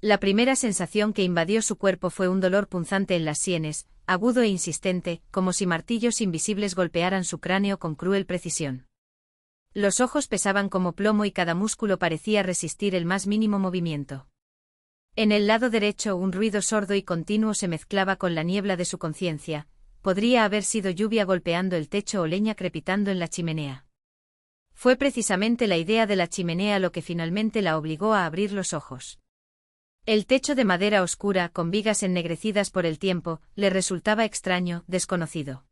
La primera sensación que invadió su cuerpo fue un dolor punzante en las sienes, agudo e insistente, como si martillos invisibles golpearan su cráneo con cruel precisión. Los ojos pesaban como plomo y cada músculo parecía resistir el más mínimo movimiento. En el lado derecho un ruido sordo y continuo se mezclaba con la niebla de su conciencia. Podría haber sido lluvia golpeando el techo o leña crepitando en la chimenea. Fue precisamente la idea de la chimenea lo que finalmente la obligó a abrir los ojos. El techo de madera oscura, con vigas ennegrecidas por el tiempo, le resultaba extraño, desconocido.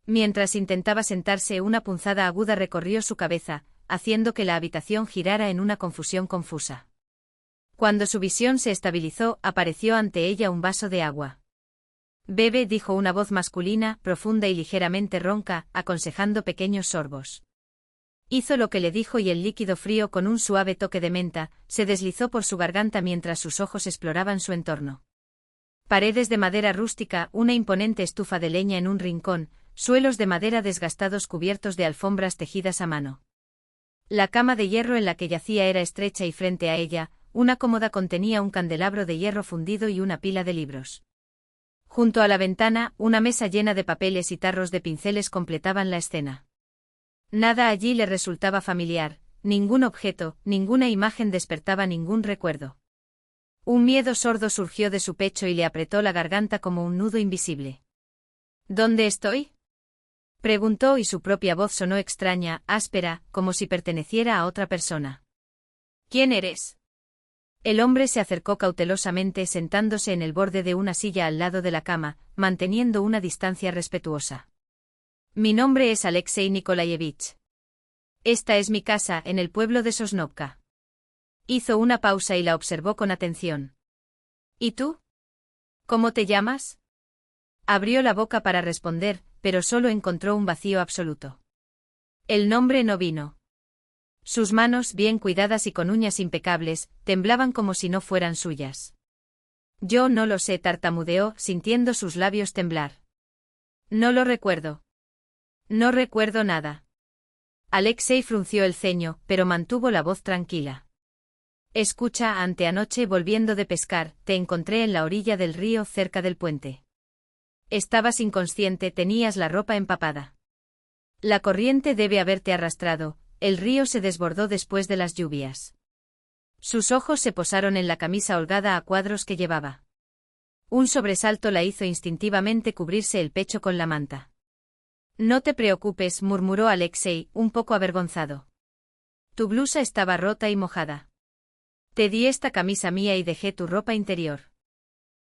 Mientras intentaba sentarse, una punzada aguda recorrió su cabeza, haciendo que la habitación girara en una confusión confusa. Cuando su visión se estabilizó, apareció ante ella un vaso de agua. «Bebe», dijo una voz masculina, profunda y ligeramente ronca, aconsejando pequeños sorbos. Hizo lo que le dijo y el líquido frío, con un suave toque de menta, se deslizó por su garganta mientras sus ojos exploraban su entorno. Paredes de madera rústica, una imponente estufa de leña en un rincón, suelos de madera desgastados cubiertos de alfombras tejidas a mano. La cama de hierro en la que yacía era estrecha y frente a ella, una cómoda contenía un candelabro de hierro fundido y una pila de libros. Junto a la ventana, una mesa llena de papeles y tarros de pinceles completaban la escena. Nada allí le resultaba familiar, ningún objeto, ninguna imagen despertaba ningún recuerdo. Un miedo sordo surgió de su pecho y le apretó la garganta como un nudo invisible. ¿Dónde estoy?, preguntó y su propia voz sonó extraña, áspera, como si perteneciera a otra persona. ¿Quién eres? El hombre se acercó cautelosamente, sentándose en el borde de una silla al lado de la cama, manteniendo una distancia respetuosa. Mi nombre es Alexei Nikolayevich. Esta es mi casa, en el pueblo de Sosnovka. Hizo una pausa y la observó con atención. ¿Y tú? ¿Cómo te llamas? Abrió la boca para responder, pero solo encontró un vacío absoluto. El nombre no vino. Sus manos, bien cuidadas y con uñas impecables, temblaban como si no fueran suyas. Yo no lo sé, tartamudeó, sintiendo sus labios temblar. No lo recuerdo. No recuerdo nada. Alexei frunció el ceño, pero mantuvo la voz tranquila. Escucha, anteanoche volviendo de pescar, te encontré en la orilla del río cerca del puente. Estabas inconsciente, tenías la ropa empapada. La corriente debe haberte arrastrado, el río se desbordó después de las lluvias. Sus ojos se posaron en la camisa holgada a cuadros que llevaba. Un sobresalto la hizo instintivamente cubrirse el pecho con la manta. No te preocupes, murmuró Alexei, un poco avergonzado. Tu blusa estaba rota y mojada. Te di esta camisa mía y dejé tu ropa interior.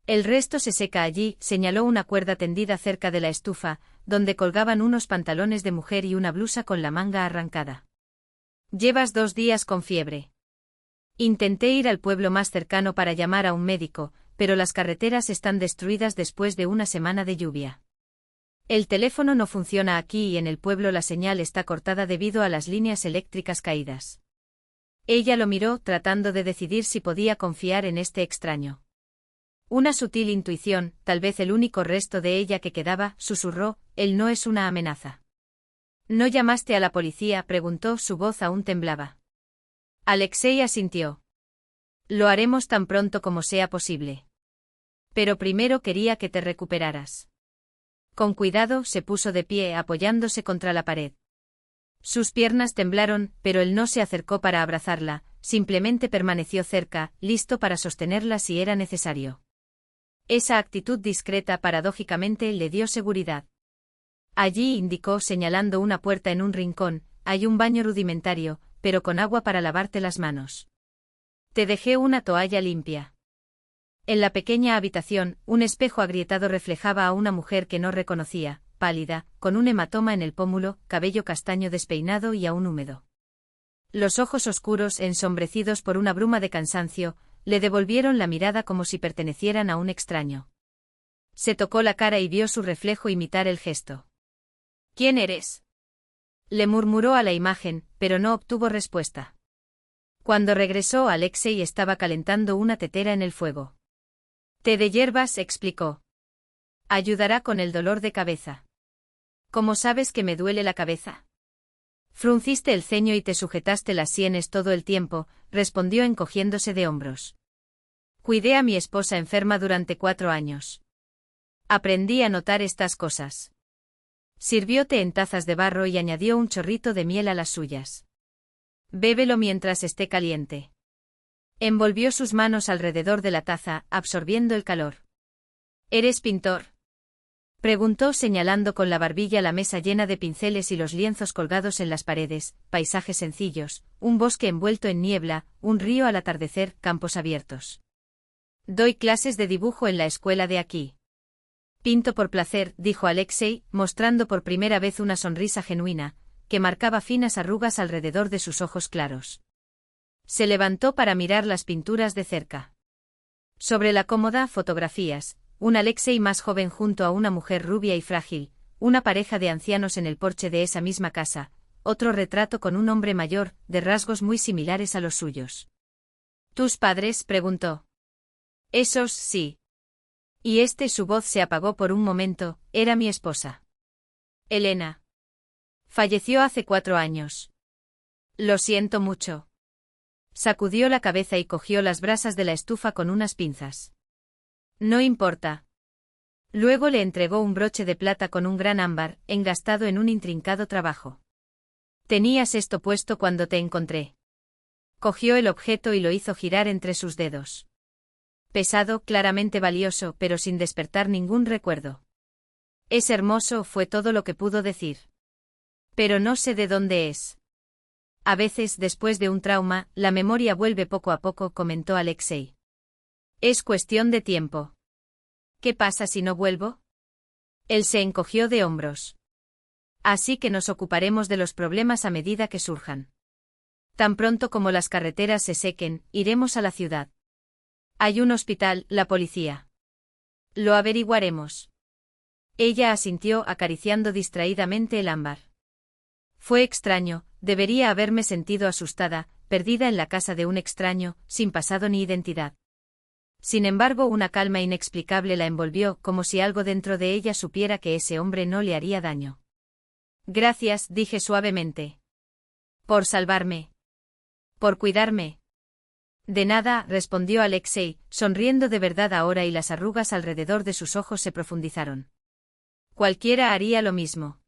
El resto se seca allí, señaló una cuerda tendida cerca de la estufa, donde colgaban unos pantalones de mujer y una blusa con la manga arrancada. Llevas 2 días con fiebre. Intenté ir al pueblo más cercano para llamar a un médico, pero las carreteras están destruidas después de una semana de lluvia. El teléfono no funciona aquí y en el pueblo la señal está cortada debido a las líneas eléctricas caídas. Ella lo miró, tratando de decidir si podía confiar en este extraño. Una sutil intuición, tal vez el único resto de ella que quedaba, susurró, él no es una amenaza. ¿No llamaste a la policía?, preguntó, su voz aún temblaba. Alexei asintió. Lo haremos tan pronto como sea posible. Pero primero quería que te recuperaras. Con cuidado se puso de pie apoyándose contra la pared. Sus piernas temblaron, pero él no se acercó para abrazarla, simplemente permaneció cerca, listo para sostenerla si era necesario. Esa actitud discreta paradójicamente le dio seguridad. Allí, indicó señalando una puerta en un rincón, hay un baño rudimentario, pero con agua para lavarte las manos. Te dejé una toalla limpia. En la pequeña habitación, un espejo agrietado reflejaba a una mujer que no reconocía, pálida, con un hematoma en el pómulo, cabello castaño despeinado y aún húmedo. Los ojos oscuros, ensombrecidos por una bruma de cansancio, le devolvieron la mirada como si pertenecieran a un extraño. Se tocó la cara y vio su reflejo imitar el gesto. ¿Quién eres?, le murmuró a la imagen, pero no obtuvo respuesta. Cuando regresó, Alexei estaba calentando una tetera en el fuego. Té de hierbas, explicó. Ayudará con el dolor de cabeza. ¿Cómo sabes que me duele la cabeza? Frunciste el ceño y te sujetaste las sienes todo el tiempo, respondió encogiéndose de hombros. Cuidé a mi esposa enferma durante 4 años. Aprendí a notar estas cosas. Sirvió té en tazas de barro y añadió un chorrito de miel a las suyas. Bébelo mientras esté caliente. Envolvió sus manos alrededor de la taza, absorbiendo el calor. ¿Eres pintor?, preguntó señalando con la barbilla la mesa llena de pinceles y los lienzos colgados en las paredes, paisajes sencillos, un bosque envuelto en niebla, un río al atardecer, campos abiertos. Doy clases de dibujo en la escuela de aquí. Pinto por placer, dijo Alexei, mostrando por primera vez una sonrisa genuina, que marcaba finas arrugas alrededor de sus ojos claros. Se levantó para mirar las pinturas de cerca. Sobre la cómoda, fotografías, un Alexei más joven junto a una mujer rubia y frágil, una pareja de ancianos en el porche de esa misma casa, otro retrato con un hombre mayor, de rasgos muy similares a los suyos. ¿Tus padres?, preguntó. Esos, sí. Y su voz se apagó por un momento, era mi esposa. Elena. Falleció hace 4 años. Lo siento mucho. Sacudió la cabeza y cogió las brasas de la estufa con unas pinzas. No importa. Luego le entregó un broche de plata con un gran ámbar, engastado en un intrincado trabajo. Tenías esto puesto cuando te encontré. Cogió el objeto y lo hizo girar entre sus dedos. Pesado, claramente valioso, pero sin despertar ningún recuerdo. Es hermoso, fue todo lo que pudo decir. Pero no sé de dónde es. A veces, después de un trauma, la memoria vuelve poco a poco, comentó Alexei. Es cuestión de tiempo. ¿Qué pasa si no vuelvo? Él se encogió de hombros. Así que nos ocuparemos de los problemas a medida que surjan. Tan pronto como las carreteras se sequen, iremos a la ciudad. Hay un hospital, la policía. Lo averiguaremos. Ella asintió, acariciando distraídamente el ámbar. Fue extraño, debería haberme sentido asustada, perdida en la casa de un extraño, sin pasado ni identidad. Sin embargo, una calma inexplicable la envolvió, como si algo dentro de ella supiera que ese hombre no le haría daño. Gracias, dije suavemente. Por salvarme. Por cuidarme. De nada, respondió Alexei, sonriendo de verdad ahora, y las arrugas alrededor de sus ojos se profundizaron. Cualquiera haría lo mismo.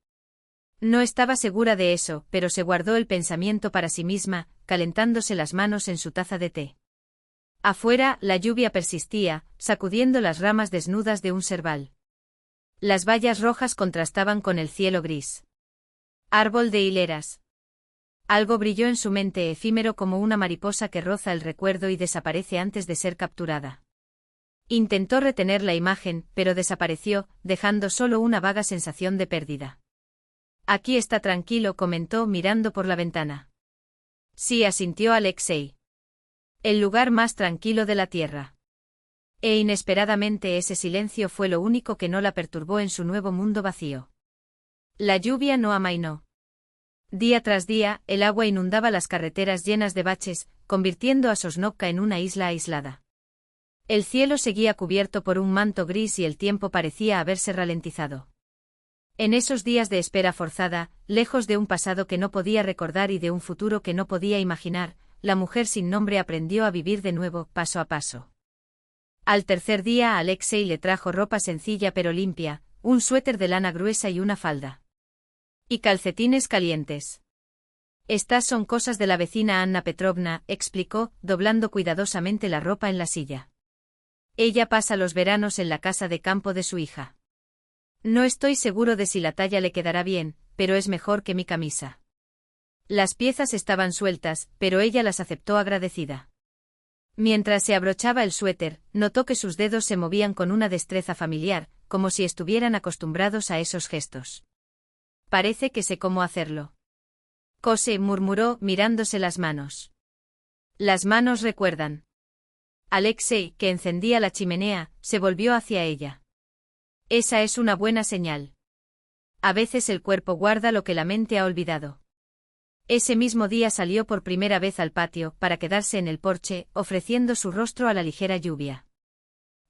No estaba segura de eso, pero se guardó el pensamiento para sí misma, calentándose las manos en su taza de té. Afuera, la lluvia persistía, sacudiendo las ramas desnudas de un serval. Las bayas rojas contrastaban con el cielo gris. Árbol de hileras. Algo brilló en su mente, efímero como una mariposa que roza el recuerdo y desaparece antes de ser capturada. Intentó retener la imagen, pero desapareció, dejando solo una vaga sensación de pérdida. Aquí está tranquilo, comentó mirando por la ventana. Sí, asintió Alexei. El lugar más tranquilo de la tierra. E inesperadamente ese silencio fue lo único que no la perturbó en su nuevo mundo vacío. La lluvia no amainó. Día tras día, el agua inundaba las carreteras llenas de baches, convirtiendo a Sosnovka en una isla aislada. El cielo seguía cubierto por un manto gris y el tiempo parecía haberse ralentizado. En esos días de espera forzada, lejos de un pasado que no podía recordar y de un futuro que no podía imaginar, la mujer sin nombre aprendió a vivir de nuevo, paso a paso. Al tercer día Alexei le trajo ropa sencilla pero limpia, un suéter de lana gruesa y una falda. Y calcetines calientes. Estas son cosas de la vecina Anna Petrovna, explicó, doblando cuidadosamente la ropa en la silla. Ella pasa los veranos en la casa de campo de su hija. No estoy seguro de si la talla le quedará bien, pero es mejor que mi camisa. Las piezas estaban sueltas, pero ella las aceptó agradecida. Mientras se abrochaba el suéter, notó que sus dedos se movían con una destreza familiar, como si estuvieran acostumbrados a esos gestos. Parece que sé cómo hacerlo. Cose, murmuró, mirándose las manos. Las manos recuerdan. Alexei, que encendía la chimenea, se volvió hacia ella. Esa es una buena señal. A veces el cuerpo guarda lo que la mente ha olvidado. Ese mismo día salió por primera vez al patio, para quedarse en el porche, ofreciendo su rostro a la ligera lluvia.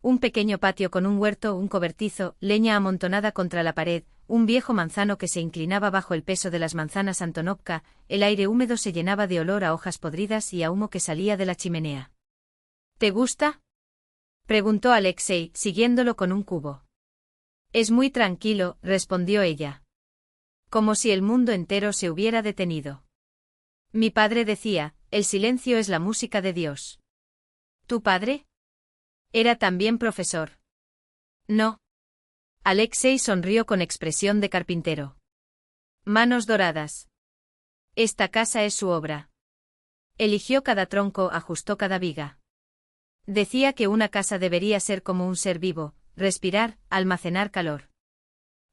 Un pequeño patio con un huerto, un cobertizo, leña amontonada contra la pared, un viejo manzano que se inclinaba bajo el peso de las manzanas Antonovka, el aire húmedo se llenaba de olor a hojas podridas y a humo que salía de la chimenea. ¿Te gusta? Preguntó Alexei, siguiéndolo con un cubo. Es muy tranquilo, respondió ella. Como si el mundo entero se hubiera detenido. Mi padre decía, el silencio es la música de Dios. ¿Tu padre? Era también profesor. No. Alexei sonrió con expresión de carpintero. Manos doradas. Esta casa es su obra. Eligió cada tronco, ajustó cada viga. Decía que una casa debería ser como un ser vivo, respirar, almacenar calor.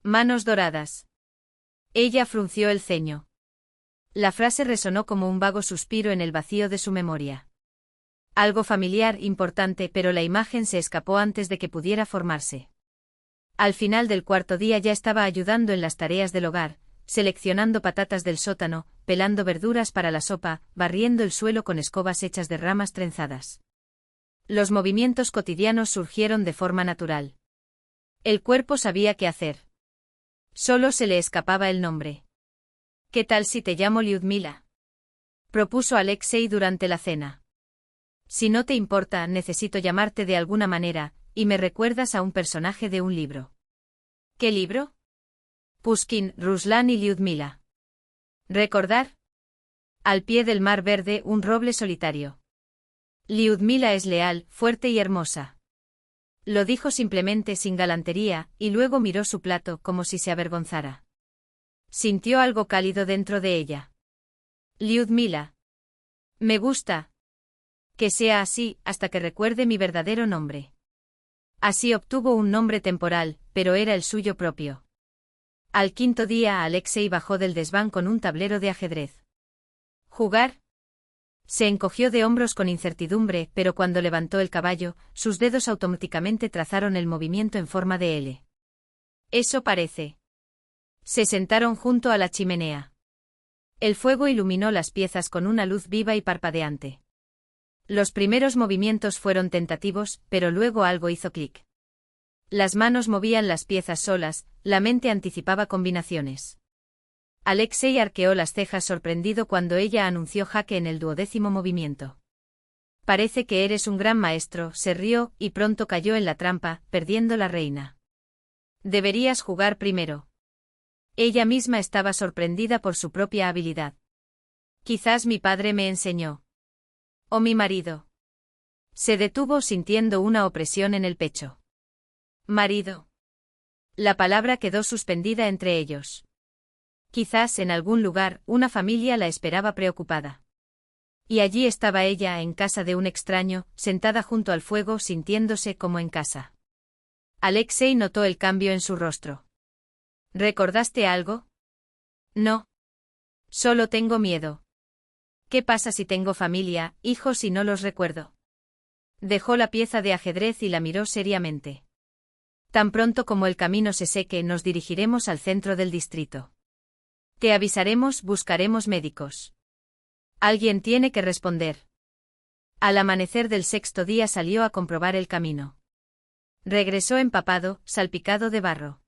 Manos doradas. Ella frunció el ceño. La frase resonó como un vago suspiro en el vacío de su memoria. Algo familiar, importante, pero la imagen se escapó antes de que pudiera formarse. Al final del cuarto día ya estaba ayudando en las tareas del hogar, seleccionando patatas del sótano, pelando verduras para la sopa, barriendo el suelo con escobas hechas de ramas trenzadas. Los movimientos cotidianos surgieron de forma natural. El cuerpo sabía qué hacer. Solo se le escapaba el nombre. ¿Qué tal si te llamo Lyudmila? Propuso Alexei durante la cena. Si no te importa, necesito llamarte de alguna manera, y me recuerdas a un personaje de un libro. ¿Qué libro? Pushkin, Ruslan y Lyudmila. ¿Recordar? Al pie del mar verde, un roble solitario. Lyudmila es leal, fuerte y hermosa. Lo dijo simplemente sin galantería, y luego miró su plato como si se avergonzara. Sintió algo cálido dentro de ella. Lyudmila. Me gusta. Que sea así, hasta que recuerde mi verdadero nombre. Así obtuvo un nombre temporal, pero era el suyo propio. Al quinto día Alexei bajó del desván con un tablero de ajedrez. ¿Jugar? Se encogió de hombros con incertidumbre, pero cuando levantó el caballo, sus dedos automáticamente trazaron el movimiento en forma de L. Eso parece. Se sentaron junto a la chimenea. El fuego iluminó las piezas con una luz viva y parpadeante. Los primeros movimientos fueron tentativos, pero luego algo hizo clic. Las manos movían las piezas solas, la mente anticipaba combinaciones. Alexei arqueó las cejas sorprendido cuando ella anunció jaque en el 12º movimiento. Parece que eres un gran maestro, se rió, y pronto cayó en la trampa, perdiendo la reina. Deberías jugar primero. Ella misma estaba sorprendida por su propia habilidad. Quizás mi padre me enseñó. O mi marido. Se detuvo sintiendo una opresión en el pecho. Marido. La palabra quedó suspendida entre ellos. Quizás en algún lugar, una familia la esperaba preocupada. Y allí estaba ella, en casa de un extraño, sentada junto al fuego, sintiéndose como en casa. Alexei notó el cambio en su rostro. ¿Recordaste algo? No. Solo tengo miedo. ¿Qué pasa si tengo familia, hijos y no los recuerdo? Dejó la pieza de ajedrez y la miró seriamente. Tan pronto como el camino se seque, nos dirigiremos al centro del distrito. Te avisaremos, buscaremos médicos. Alguien tiene que responder. Al amanecer del sexto día salió a comprobar el camino. Regresó empapado, salpicado de barro.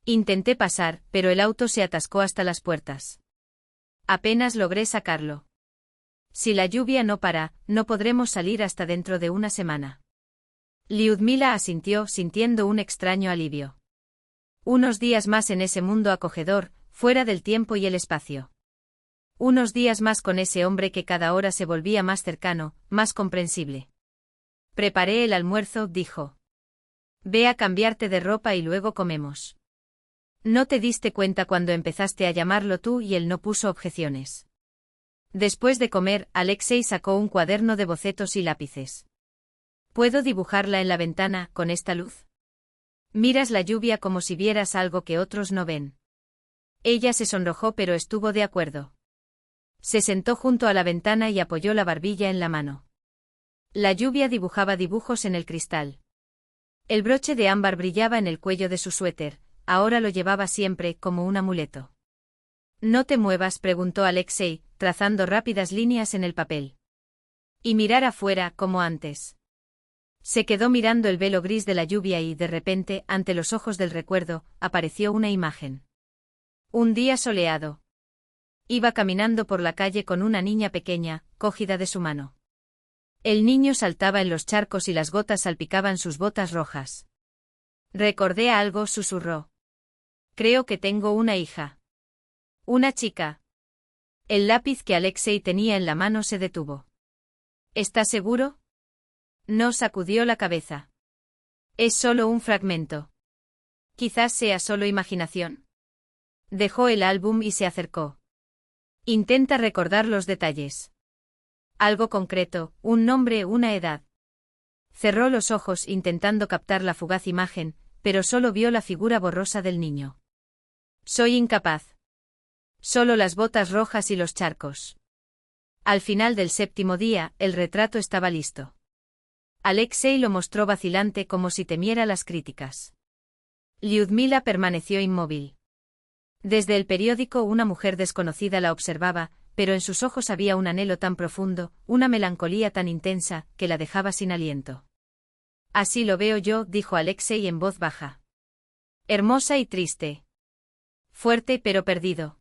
Intenté pasar, pero el auto se atascó hasta las puertas. Apenas logré sacarlo. Si la lluvia no para, no podremos salir hasta dentro de una semana. Lyudmila asintió, sintiendo un extraño alivio. Unos días más en ese mundo acogedor, fuera del tiempo y el espacio. Unos días más con ese hombre que cada hora se volvía más cercano, más comprensible. Preparé el almuerzo, dijo. Ve a cambiarte de ropa y luego comemos. No te diste cuenta cuando empezaste a llamarlo tú y él no puso objeciones. Después de comer, Alexei sacó un cuaderno de bocetos y lápices. ¿Puedo dibujarla en la ventana, con esta luz? Miras la lluvia como si vieras algo que otros no ven. Ella se sonrojó pero estuvo de acuerdo. Se sentó junto a la ventana y apoyó la barbilla en la mano. La lluvia dibujaba dibujos en el cristal. El broche de ámbar brillaba en el cuello de su suéter, ahora lo llevaba siempre, como un amuleto. ¿No te muevas?, preguntó Alexei, trazando rápidas líneas en el papel. Y mirar afuera, como antes. Se quedó mirando el velo gris de la lluvia y, de repente, ante los ojos del recuerdo, apareció una imagen. Un día soleado. Iba caminando por la calle con una niña pequeña, cogida de su mano. El niño saltaba en los charcos y las gotas salpicaban sus botas rojas. Recordé algo, susurró. Creo que tengo una hija. Una chica. El lápiz que Alexei tenía en la mano se detuvo. ¿Estás seguro? No, sacudió la cabeza. Es solo un fragmento. Quizás sea solo imaginación. Dejó el álbum y se acercó. Intenta recordar los detalles. Algo concreto, un nombre, una edad. Cerró los ojos intentando captar la fugaz imagen, pero solo vio la figura borrosa del niño. Soy incapaz. Solo las botas rojas y los charcos. Al final del 7º día, el retrato estaba listo. Alexei lo mostró vacilante como si temiera las críticas. Lyudmila permaneció inmóvil. Desde el periódico una mujer desconocida la observaba, pero en sus ojos había un anhelo tan profundo, una melancolía tan intensa, que la dejaba sin aliento. Así lo veo yo, dijo Alexei en voz baja. Hermosa y triste. Fuerte pero perdido.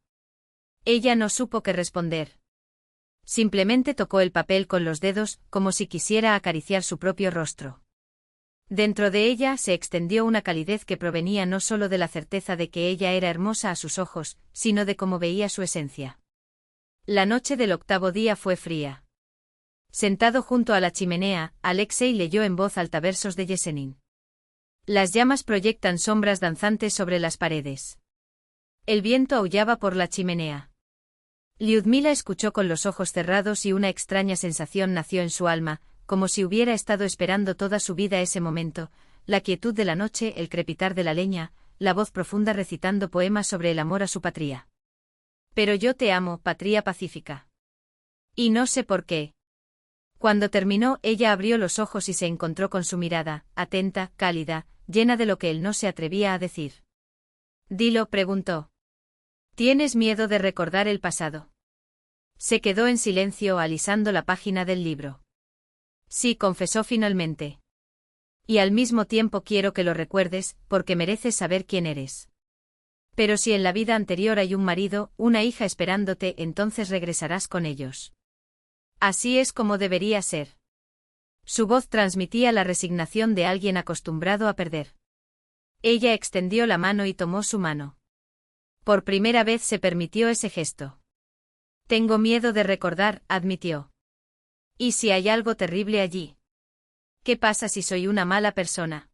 Ella no supo qué responder. Simplemente tocó el papel con los dedos, como si quisiera acariciar su propio rostro. Dentro de ella se extendió una calidez que provenía no solo de la certeza de que ella era hermosa a sus ojos, sino de cómo veía su esencia. La noche del 8º día fue fría. Sentado junto a la chimenea, Alexei leyó en voz alta versos de Yesenin. Las llamas proyectan sombras danzantes sobre las paredes. El viento aullaba por la chimenea. Lyudmila escuchó con los ojos cerrados y una extraña sensación nació en su alma, como si hubiera estado esperando toda su vida ese momento, la quietud de la noche, el crepitar de la leña, la voz profunda recitando poemas sobre el amor a su patria. Pero yo te amo, patria pacífica. Y no sé por qué. Cuando terminó, ella abrió los ojos y se encontró con su mirada, atenta, cálida, llena de lo que él no se atrevía a decir. Dilo, preguntó. ¿Tienes miedo de recordar el pasado? Se quedó en silencio alisando la página del libro. Sí, confesó finalmente. Y al mismo tiempo quiero que lo recuerdes, porque mereces saber quién eres. Pero si en la vida anterior hay un marido, una hija esperándote, entonces regresarás con ellos. Así es como debería ser. Su voz transmitía la resignación de alguien acostumbrado a perder. Ella extendió la mano y tomó su mano. Por primera vez se permitió ese gesto. Tengo miedo de recordar, admitió. ¿Y si hay algo terrible allí? ¿Qué pasa si soy una mala persona?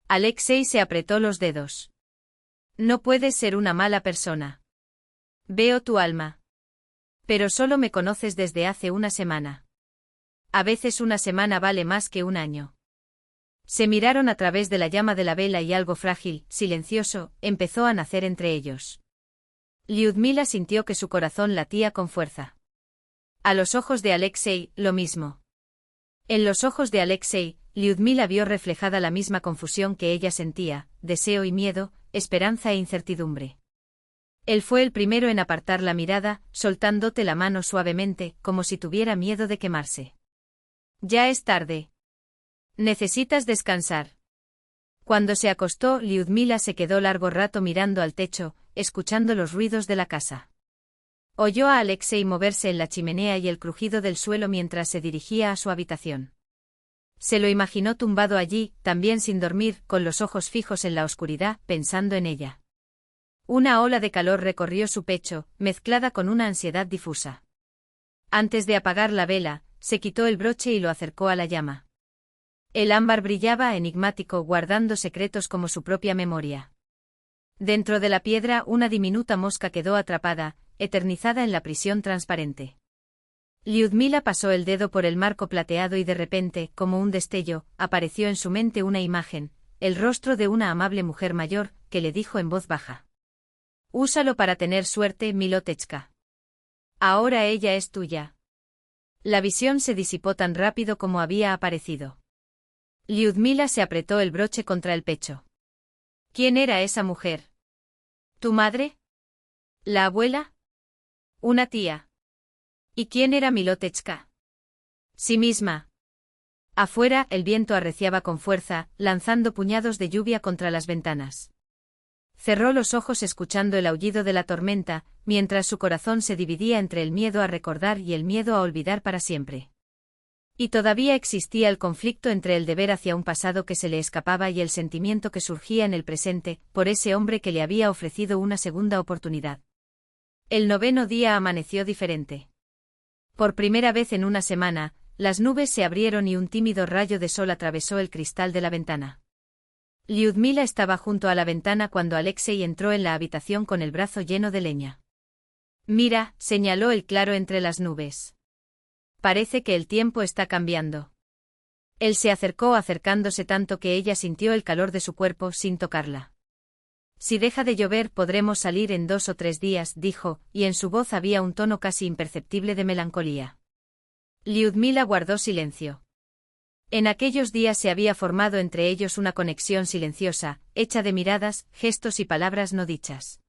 Alexei se apretó los dedos. No puedes ser una mala persona. Veo tu alma. Pero solo me conoces desde hace una semana. A veces una semana vale más que un año. Se miraron a través de la llama de la vela y algo frágil, silencioso, empezó a nacer entre ellos. Lyudmila sintió que su corazón latía con fuerza. A los ojos de Alexei, lo mismo. En los ojos de Alexei, Lyudmila vio reflejada la misma confusión que ella sentía, deseo y miedo, esperanza e incertidumbre. Él fue el primero en apartar la mirada, soltándote la mano suavemente, como si tuviera miedo de quemarse. Ya es tarde. Necesitas descansar. Cuando se acostó, Lyudmila se quedó largo rato mirando al techo, escuchando los ruidos de la casa. Oyó a Alexei moverse en la chimenea y el crujido del suelo mientras se dirigía a su habitación. Se lo imaginó tumbado allí, también sin dormir, con los ojos fijos en la oscuridad, pensando en ella. Una ola de calor recorrió su pecho, mezclada con una ansiedad difusa. Antes de apagar la vela, se quitó el broche y lo acercó a la llama. El ámbar brillaba enigmático, guardando secretos como su propia memoria. Dentro de la piedra una diminuta mosca quedó atrapada, eternizada en la prisión transparente. Lyudmila pasó el dedo por el marco plateado y de repente, como un destello, apareció en su mente una imagen, el rostro de una amable mujer mayor, que le dijo en voz baja. Úsalo para tener suerte, Milotechka. Ahora ella es tuya. La visión se disipó tan rápido como había aparecido. Lyudmila se apretó el broche contra el pecho. ¿Quién era esa mujer? ¿Tu madre? ¿La abuela? ¿Una tía? ¿Y quién era Milotechka? Sí misma. Afuera, el viento arreciaba con fuerza, lanzando puñados de lluvia contra las ventanas. Cerró los ojos escuchando el aullido de la tormenta, mientras su corazón se dividía entre el miedo a recordar y el miedo a olvidar para siempre. Y todavía existía el conflicto entre el deber hacia un pasado que se le escapaba y el sentimiento que surgía en el presente, por ese hombre que le había ofrecido una segunda oportunidad. El 9º día amaneció diferente. Por primera vez en una semana, las nubes se abrieron y un tímido rayo de sol atravesó el cristal de la ventana. Lyudmila estaba junto a la ventana cuando Alexei entró en la habitación con el brazo lleno de leña. «Mira», señaló el claro entre las nubes. «Parece que el tiempo está cambiando». Él se acercó acercándose tanto que ella sintió el calor de su cuerpo sin tocarla. «Si deja de llover podremos salir en 2 o 3 días», dijo, y en su voz había un tono casi imperceptible de melancolía. Lyudmila guardó silencio. En aquellos días se había formado entre ellos una conexión silenciosa, hecha de miradas, gestos y palabras no dichas.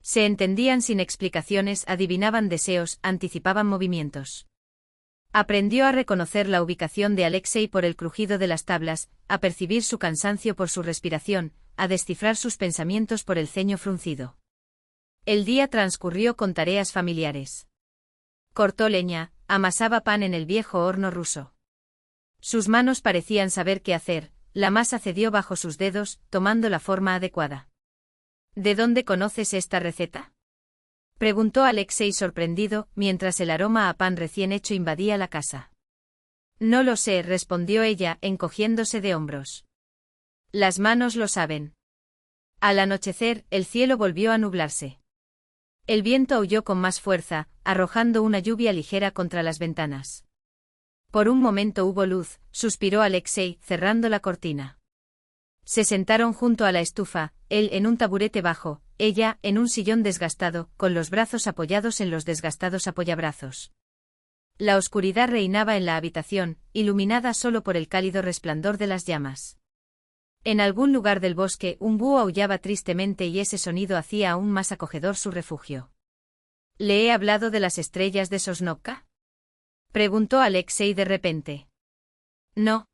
Se entendían sin explicaciones, adivinaban deseos, anticipaban movimientos. Aprendió a reconocer la ubicación de Alexei por el crujido de las tablas, a percibir su cansancio por su respiración, a descifrar sus pensamientos por el ceño fruncido. El día transcurrió con tareas familiares. Cortó leña, amasaba pan en el viejo horno ruso. Sus manos parecían saber qué hacer, la masa cedió bajo sus dedos, tomando la forma adecuada. ¿De dónde conoces esta receta?, preguntó Alexei sorprendido, mientras el aroma a pan recién hecho invadía la casa. No lo sé, respondió ella, encogiéndose de hombros. Las manos lo saben. Al anochecer, el cielo volvió a nublarse. El viento aulló con más fuerza, arrojando una lluvia ligera contra las ventanas. Por un momento hubo luz, suspiró Alexei, cerrando la cortina. Se sentaron junto a la estufa, él en un taburete bajo, ella en un sillón desgastado, con los brazos apoyados en los desgastados apoyabrazos. La oscuridad reinaba en la habitación, iluminada solo por el cálido resplandor de las llamas. En algún lugar del bosque un búho aullaba tristemente y ese sonido hacía aún más acogedor su refugio. ¿Le he hablado de las estrellas de Sosnovka?, preguntó Alexei de repente. No.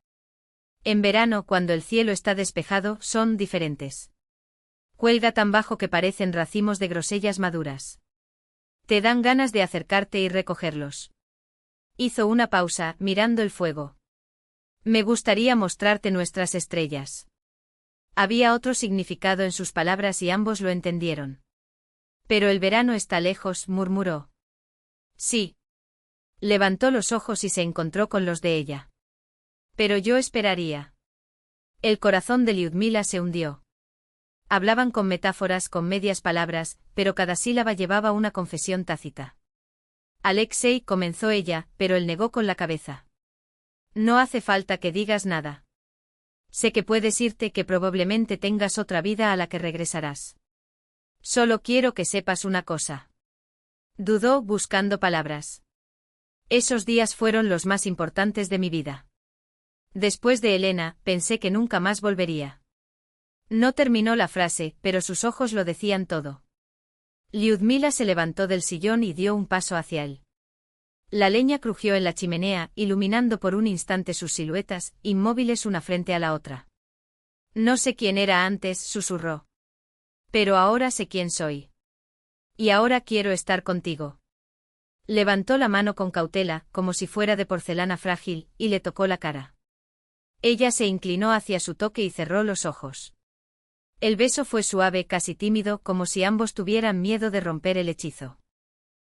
En verano, cuando el cielo está despejado, son diferentes. Cuelga tan bajo que parecen racimos de grosellas maduras. Te dan ganas de acercarte y recogerlos. Hizo una pausa, mirando el fuego. Me gustaría mostrarte nuestras estrellas. Había otro significado en sus palabras y ambos lo entendieron. Pero el verano está lejos, murmuró. Sí. Levantó los ojos y se encontró con los de ella. Pero yo esperaría. El corazón de Lyudmila se hundió. Hablaban con metáforas, con medias palabras, pero cada sílaba llevaba una confesión tácita. Alexei, comenzó ella, pero él negó con la cabeza. No hace falta que digas nada. Sé que puedes irte, que probablemente tengas otra vida a la que regresarás. Solo quiero que sepas una cosa. Dudó, buscando palabras. Esos días fueron los más importantes de mi vida. Después de Elena, pensé que nunca más volvería. No terminó la frase, pero sus ojos lo decían todo. Lyudmila se levantó del sillón y dio un paso hacia él. La leña crujió en la chimenea, iluminando por un instante sus siluetas, inmóviles una frente a la otra. No sé quién era antes, susurró. Pero ahora sé quién soy. Y ahora quiero estar contigo. Levantó la mano con cautela, como si fuera de porcelana frágil, y le tocó la cara. Ella se inclinó hacia su toque y cerró los ojos. El beso fue suave, casi tímido, como si ambos tuvieran miedo de romper el hechizo.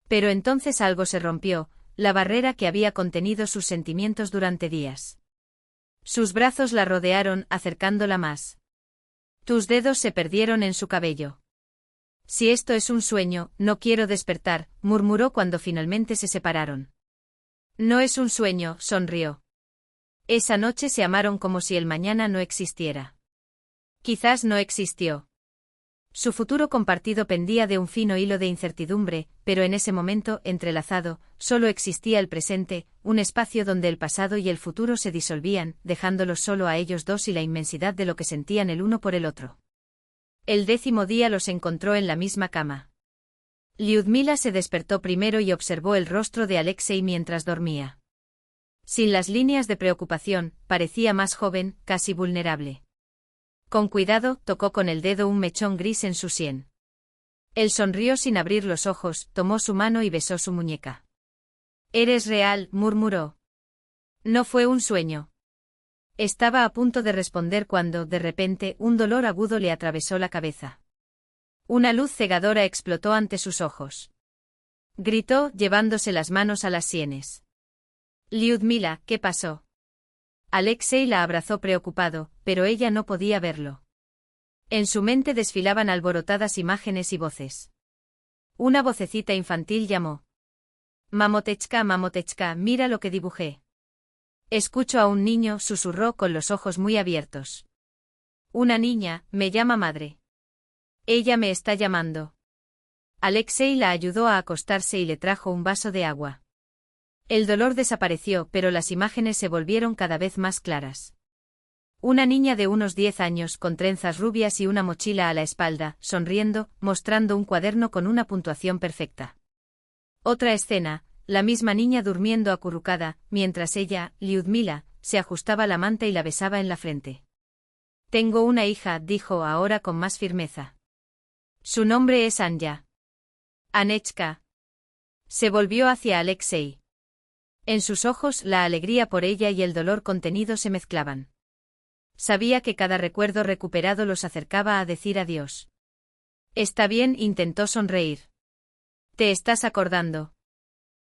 Pero entonces algo se rompió, la barrera que había contenido sus sentimientos durante días. Sus brazos la rodearon, acercándola más. Tus dedos se perdieron en su cabello. Si esto es un sueño, no quiero despertar, murmuró cuando finalmente se separaron. No es un sueño, sonrió. Esa noche se amaron como si el mañana no existiera. Quizás no existió. Su futuro compartido pendía de un fino hilo de incertidumbre, pero en ese momento, entrelazado, solo existía el presente, un espacio donde el pasado y el futuro se disolvían, dejándolos solo a ellos dos y la inmensidad de lo que sentían el uno por el otro. El 10º día los encontró en la misma cama. Lyudmila se despertó primero y observó el rostro de Alexei mientras dormía. Sin las líneas de preocupación, parecía más joven, casi vulnerable. Con cuidado, tocó con el dedo un mechón gris en su sien. Él sonrió sin abrir los ojos, tomó su mano y besó su muñeca. «Eres real», murmuró. No fue un sueño. Estaba a punto de responder cuando, de repente, un dolor agudo le atravesó la cabeza. Una luz cegadora explotó ante sus ojos. Gritó, llevándose las manos a las sienes. Lyudmila, ¿qué pasó? Alexei la abrazó preocupado, pero ella no podía verlo. En su mente desfilaban alborotadas imágenes y voces. Una vocecita infantil llamó. Mamotechka, mamotechka, mira lo que dibujé. Escucho a un niño, susurró con los ojos muy abiertos. Una niña, me llama madre. Ella me está llamando. Alexei la ayudó a acostarse y le trajo un vaso de agua. El dolor desapareció, pero las imágenes se volvieron cada vez más claras. Una niña de unos 10 años con trenzas rubias y una mochila a la espalda, sonriendo, mostrando un cuaderno con una puntuación perfecta. Otra escena, la misma niña durmiendo acurrucada, mientras ella, Lyudmila, se ajustaba la manta y la besaba en la frente. Tengo una hija, dijo ahora con más firmeza. Su nombre es Anya. Anechka. Se volvió hacia Alexei. En sus ojos la alegría por ella y el dolor contenido se mezclaban. Sabía que cada recuerdo recuperado los acercaba a decir adiós. Está bien, intentó sonreír. ¿Te estás acordando?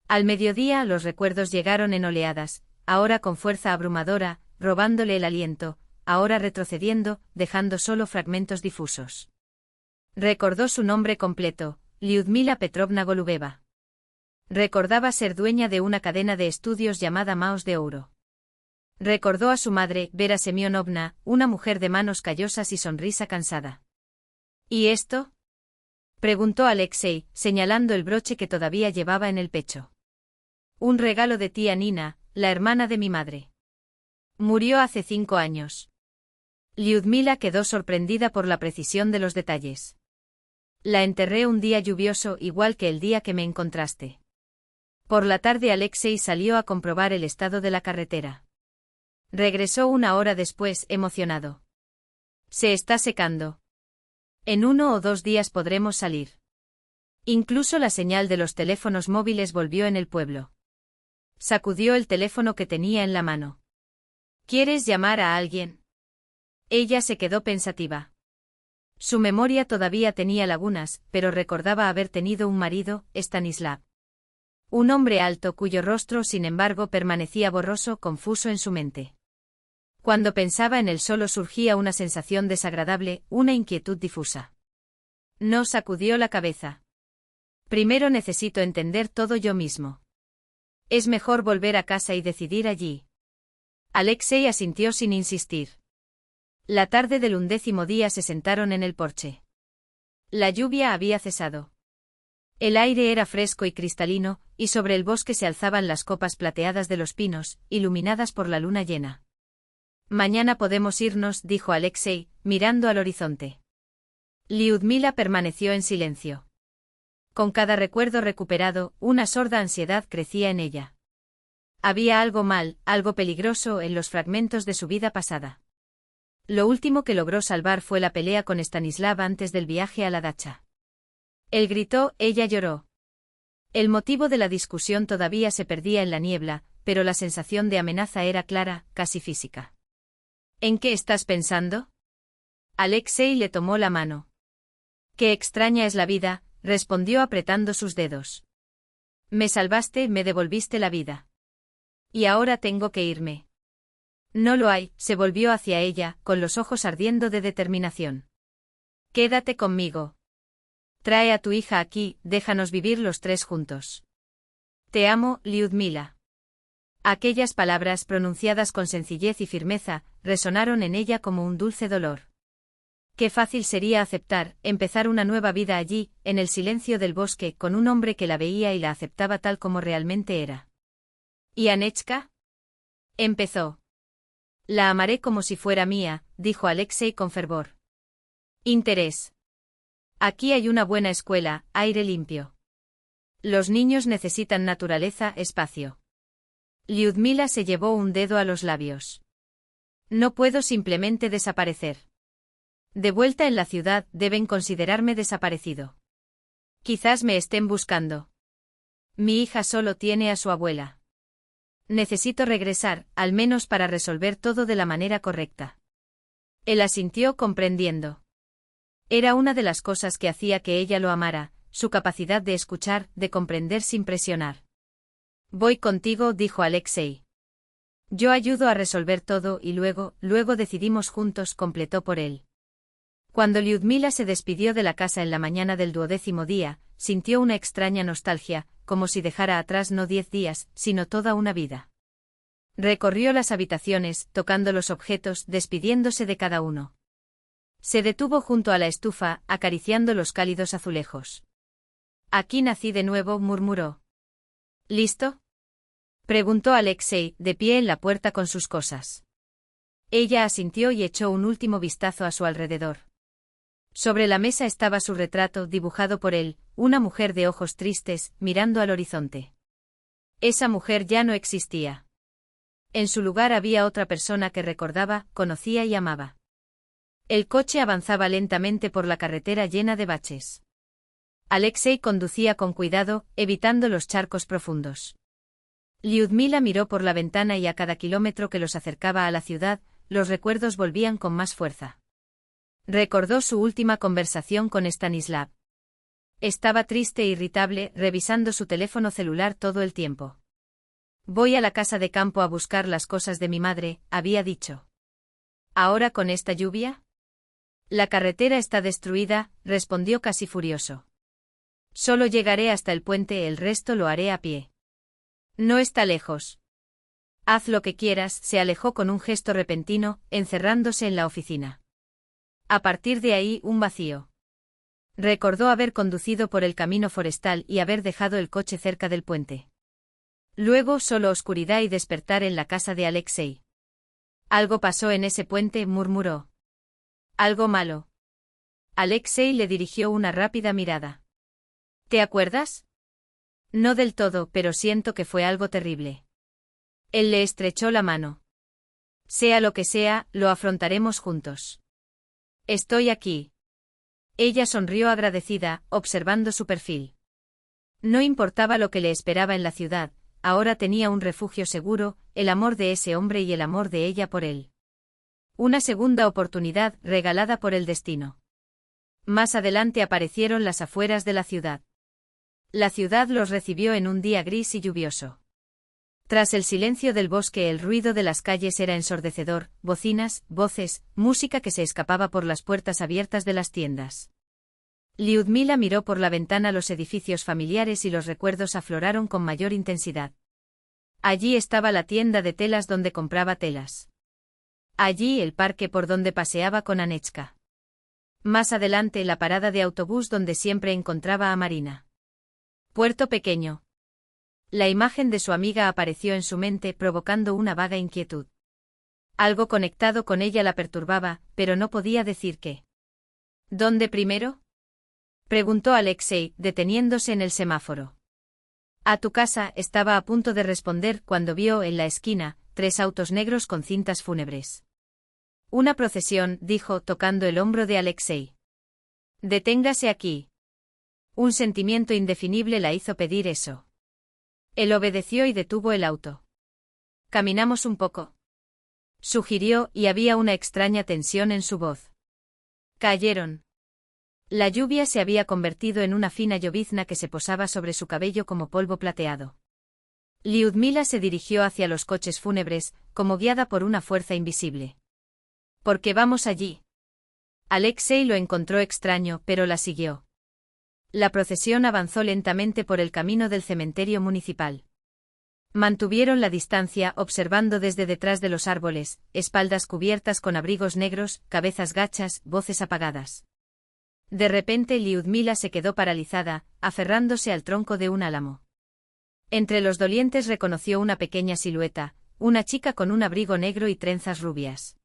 Al mediodía los recuerdos llegaron en oleadas, ahora con fuerza abrumadora, robándole el aliento, ahora retrocediendo, dejando solo fragmentos difusos. Recordó su nombre completo, Lyudmila Petrovna Golubeva. Recordaba ser dueña de una cadena de estudios llamada Maos de Ouro. Recordó a su madre, Vera Semyonovna, una mujer de manos callosas y sonrisa cansada. ¿Y esto? Preguntó Alexei, señalando el broche que todavía llevaba en el pecho. Un regalo de tía Nina, la hermana de mi madre. Murió hace 5 años. Lyudmila quedó sorprendida por la precisión de los detalles. La enterré un día lluvioso igual que el día que me encontraste. Por la tarde Alexei salió a comprobar el estado de la carretera. Regresó 1 hora después, emocionado. Se está secando. En 1 o 2 días podremos salir. Incluso la señal de los teléfonos móviles volvió en el pueblo. Sacudió el teléfono que tenía en la mano. ¿Quieres llamar a alguien? Ella se quedó pensativa. Su memoria todavía tenía lagunas, pero recordaba haber tenido un marido, Stanislav. Un hombre alto cuyo rostro, sin embargo, permanecía borroso, confuso en su mente. Cuando pensaba en él solo surgía una sensación desagradable, una inquietud difusa. No sacudió la cabeza. Primero necesito entender todo yo mismo. Es mejor volver a casa y decidir allí. Alexei asintió sin insistir. La tarde del 11º día se sentaron en el porche. La lluvia había cesado. El aire era fresco y cristalino, y sobre el bosque se alzaban las copas plateadas de los pinos, iluminadas por la luna llena. Mañana podemos irnos, dijo Alexei, mirando al horizonte. Lyudmila permaneció en silencio. Con cada recuerdo recuperado, una sorda ansiedad crecía en ella. Había algo mal, algo peligroso en los fragmentos de su vida pasada. Lo último que logró salvar fue la pelea con Stanislav antes del viaje a la dacha. Él gritó, ella lloró. El motivo de la discusión todavía se perdía en la niebla, pero la sensación de amenaza era clara, casi física. ¿En qué estás pensando? Alexei le tomó la mano. Qué extraña es la vida, respondió apretando sus dedos. Me salvaste, me devolviste la vida. Y ahora tengo que irme. No lo hay, se volvió hacia ella, con los ojos ardiendo de determinación. Quédate conmigo. Trae a tu hija aquí, déjanos vivir los 3 juntos. Te amo, Lyudmila. Aquellas palabras pronunciadas con sencillez y firmeza, resonaron en ella como un dulce dolor. Qué fácil sería aceptar, empezar una nueva vida allí, en el silencio del bosque, con un hombre que la veía y la aceptaba tal como realmente era. ¿Y Anechka? Empezó. La amaré como si fuera mía, dijo Alexei con fervor. Interés. Aquí hay una buena escuela, aire limpio. Los niños necesitan naturaleza, espacio. Lyudmila se llevó un dedo a los labios. No puedo simplemente desaparecer. De vuelta en la ciudad, deben considerarme desaparecido. Quizás me estén buscando. Mi hija solo tiene a su abuela. Necesito regresar, al menos para resolver todo de la manera correcta. Él asintió comprendiendo. Era una de las cosas que hacía que ella lo amara, su capacidad de escuchar, de comprender sin presionar. Voy contigo, dijo Alexei. Yo ayudo a resolver todo y luego decidimos juntos, completó por él. Cuando Lyudmila se despidió de la casa en la mañana del 12º día, sintió una extraña nostalgia, como si dejara atrás no 10 días, sino toda una vida. Recorrió las habitaciones, tocando los objetos, despidiéndose de cada uno. Se detuvo junto a la estufa, acariciando los cálidos azulejos. Aquí nací de nuevo, murmuró. ¿Listo? Preguntó Alexei, de pie en la puerta con sus cosas. Ella asintió y echó un último vistazo a su alrededor. Sobre la mesa estaba su retrato dibujado por él, una mujer de ojos tristes, mirando al horizonte. Esa mujer ya no existía. En su lugar había otra persona que recordaba, conocía y amaba. El coche avanzaba lentamente por la carretera llena de baches. Alexei conducía con cuidado, evitando los charcos profundos. Lyudmila miró por la ventana y a cada kilómetro que los acercaba a la ciudad, los recuerdos volvían con más fuerza. Recordó su última conversación con Stanislav. Estaba triste e irritable, revisando su teléfono celular todo el tiempo. Voy a la casa de campo a buscar las cosas de mi madre, había dicho. ¿Ahora con esta lluvia? La carretera está destruida, respondió casi furioso. Solo llegaré hasta el puente, el resto lo haré a pie. No está lejos. Haz lo que quieras, se alejó con un gesto repentino, encerrándose en la oficina. A partir de ahí, un vacío. Recordó haber conducido por el camino forestal y haber dejado el coche cerca del puente. Luego solo oscuridad y despertar en la casa de Alexei. Algo pasó en ese puente, murmuró. Algo malo. Alexei le dirigió una rápida mirada. ¿Te acuerdas? No del todo, pero siento que fue algo terrible. Él le estrechó la mano. Sea lo que sea, lo afrontaremos juntos. Estoy aquí. Ella sonrió agradecida, observando su perfil. No importaba lo que le esperaba en la ciudad, ahora tenía un refugio seguro, el amor de ese hombre y el amor de ella por él. Una segunda oportunidad regalada por el destino. Más adelante aparecieron las afueras de la ciudad. La ciudad los recibió en un día gris y lluvioso. Tras el silencio del bosque, el ruido de las calles era ensordecedor, bocinas, voces, música que se escapaba por las puertas abiertas de las tiendas. Lyudmila miró por la ventana los edificios familiares y los recuerdos afloraron con mayor intensidad. Allí estaba la tienda de telas donde compraba telas. Allí el parque por donde paseaba con Anechka. Más adelante la parada de autobús donde siempre encontraba a Marina. Puerto Pequeño. La imagen de su amiga apareció en su mente provocando una vaga inquietud. Algo conectado con ella la perturbaba, pero no podía decir qué. ¿Dónde primero? Preguntó Alexei, deteniéndose en el semáforo. A tu casa, estaba a punto de responder cuando vio en la esquina 3 autos negros con cintas fúnebres. Una procesión, dijo, tocando el hombro de Alexei. Deténgase aquí. Un sentimiento indefinible la hizo pedir eso. Él obedeció y detuvo el auto. Caminamos un poco. Sugirió, y había una extraña tensión en su voz. Cayeron. La lluvia se había convertido en una fina llovizna que se posaba sobre su cabello como polvo plateado. Lyudmila se dirigió hacia los coches fúnebres, como guiada por una fuerza invisible. ¿Por qué vamos allí? Alexei lo encontró extraño, pero la siguió. La procesión avanzó lentamente por el camino del cementerio municipal. Mantuvieron la distancia, observando desde detrás de los árboles, espaldas cubiertas con abrigos negros, cabezas gachas, voces apagadas. De repente Lyudmila se quedó paralizada, aferrándose al tronco de un álamo. Entre los dolientes reconoció una pequeña silueta, una chica con un abrigo negro y trenzas rubias.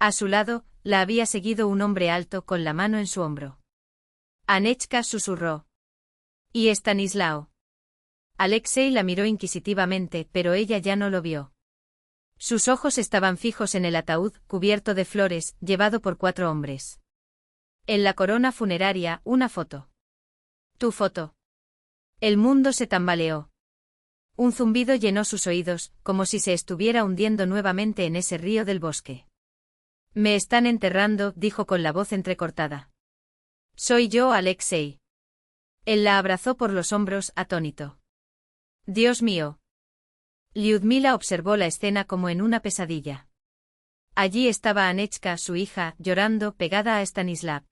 A su lado, la había seguido un hombre alto con la mano en su hombro. Anechka susurró. ¿Y Stanislao? Alexei la miró inquisitivamente, pero ella ya no lo vio. Sus ojos estaban fijos en el ataúd, cubierto de flores, llevado por 4 hombres. En la corona funeraria, una foto. Tu foto. El mundo se tambaleó. Un zumbido llenó sus oídos, como si se estuviera hundiendo nuevamente en ese río del bosque. Me están enterrando, dijo con la voz entrecortada. Soy yo, Alexei. Él la abrazó por los hombros, atónito. Dios mío. Lyudmila observó la escena como en una pesadilla. Allí estaba Anechka, su hija, llorando, pegada a Stanislav.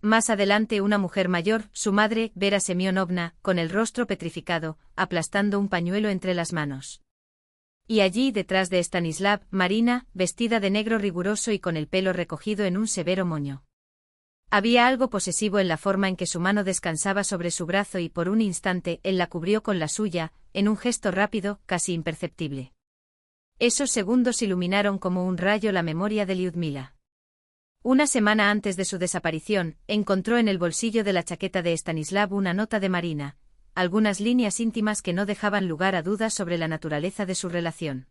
Más adelante una mujer mayor, su madre, Vera Semyonovna, con el rostro petrificado, aplastando un pañuelo entre las manos. Y allí, detrás de Stanislav, Marina, vestida de negro riguroso y con el pelo recogido en un severo moño. Había algo posesivo en la forma en que su mano descansaba sobre su brazo y por un instante él la cubrió con la suya, en un gesto rápido, casi imperceptible. Esos segundos iluminaron como un rayo la memoria de Lyudmila. Una semana antes de su desaparición, encontró en el bolsillo de la chaqueta de Stanislav una nota de Marina, algunas líneas íntimas que no dejaban lugar a dudas sobre la naturaleza de su relación.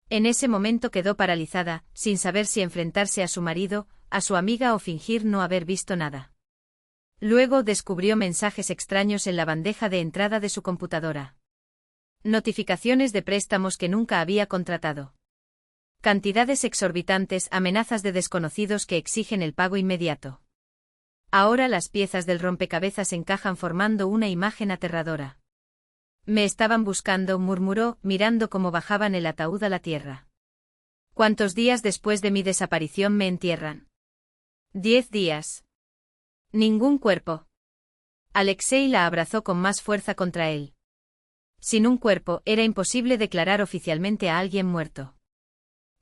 En ese momento quedó paralizada, sin saber si enfrentarse a su marido, a su amiga o fingir no haber visto nada. Luego descubrió mensajes extraños en la bandeja de entrada de su computadora. Notificaciones de préstamos que nunca había contratado. Cantidades exorbitantes, amenazas de desconocidos que exigen el pago inmediato. Ahora las piezas del rompecabezas encajan formando una imagen aterradora. Me estaban buscando, murmuró, mirando cómo bajaban el ataúd a la tierra. ¿Cuántos días después de mi desaparición me entierran? 10 días. Ningún cuerpo. Alexei la abrazó con más fuerza contra él. Sin un cuerpo, era imposible declarar oficialmente a alguien muerto.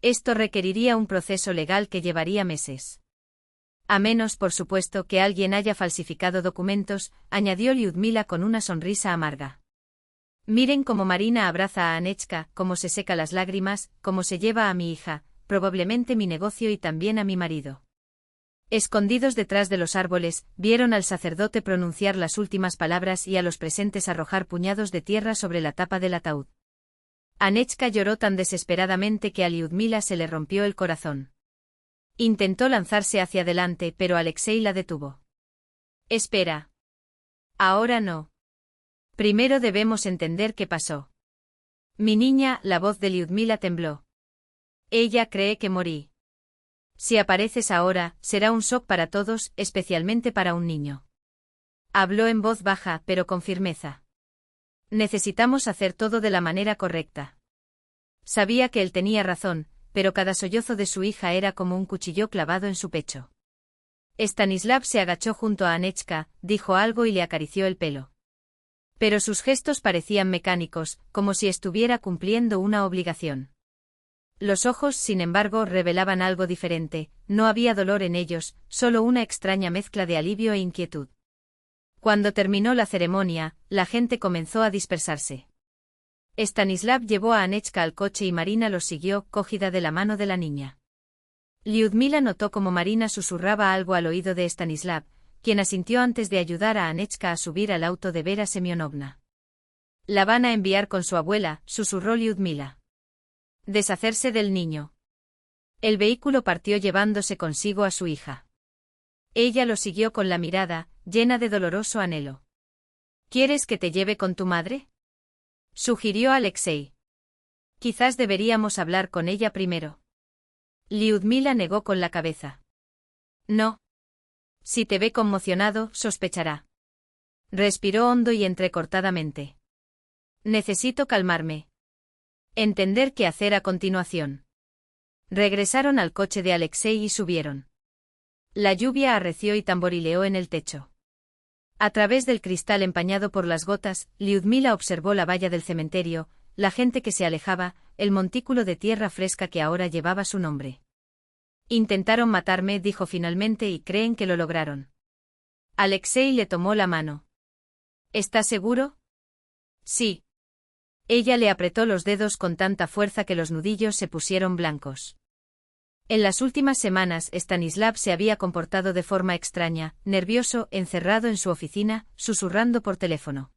Esto requeriría un proceso legal que llevaría meses. A menos, por supuesto, que alguien haya falsificado documentos, añadió Lyudmila con una sonrisa amarga. Miren cómo Marina abraza a Anechka, cómo se seca las lágrimas, cómo se lleva a mi hija, probablemente mi negocio y también a mi marido. Escondidos detrás de los árboles, vieron al sacerdote pronunciar las últimas palabras y a los presentes arrojar puñados de tierra sobre la tapa del ataúd. Anechka lloró tan desesperadamente que a Lyudmila se le rompió el corazón. Intentó lanzarse hacia adelante, pero Alexei la detuvo. Espera. Ahora no. Primero debemos entender qué pasó. Mi niña, la voz de Lyudmila tembló. Ella cree que morí. Si apareces ahora, será un shock para todos, especialmente para un niño. Habló en voz baja, pero con firmeza. Necesitamos hacer todo de la manera correcta. Sabía que él tenía razón, pero cada sollozo de su hija era como un cuchillo clavado en su pecho. Stanislav se agachó junto a Anechka, dijo algo y le acarició el pelo. Pero sus gestos parecían mecánicos, como si estuviera cumpliendo una obligación. Los ojos, sin embargo, revelaban algo diferente, no había dolor en ellos, solo una extraña mezcla de alivio e inquietud. Cuando terminó la ceremonia, la gente comenzó a dispersarse. Stanislav llevó a Anechka al coche y Marina los siguió, cogida de la mano de la niña. Lyudmila notó cómo Marina susurraba algo al oído de Stanislav, quien asintió antes de ayudar a Anechka a subir al auto de Vera Semyonovna. La van a enviar con su abuela, susurró Lyudmila. Deshacerse del niño. El vehículo partió llevándose consigo a su hija. Ella lo siguió con la mirada, llena de doloroso anhelo. ¿Quieres que te lleve con tu madre?, sugirió Alexei. Quizás deberíamos hablar con ella primero. Lyudmila negó con la cabeza. No. Si te ve conmocionado, sospechará. Respiró hondo y entrecortadamente. Necesito calmarme. Entender qué hacer a continuación. Regresaron al coche de Alexei y subieron. La lluvia arreció y tamborileó en el techo. A través del cristal empañado por las gotas, Lyudmila observó la valla del cementerio, la gente que se alejaba, el montículo de tierra fresca que ahora llevaba su nombre. Intentaron matarme, dijo finalmente, y creen que lo lograron. Alexei le tomó la mano. ¿Estás seguro? Sí. Ella le apretó los dedos con tanta fuerza que los nudillos se pusieron blancos. En las últimas semanas Stanislav se había comportado de forma extraña, nervioso, encerrado en su oficina, susurrando por teléfono.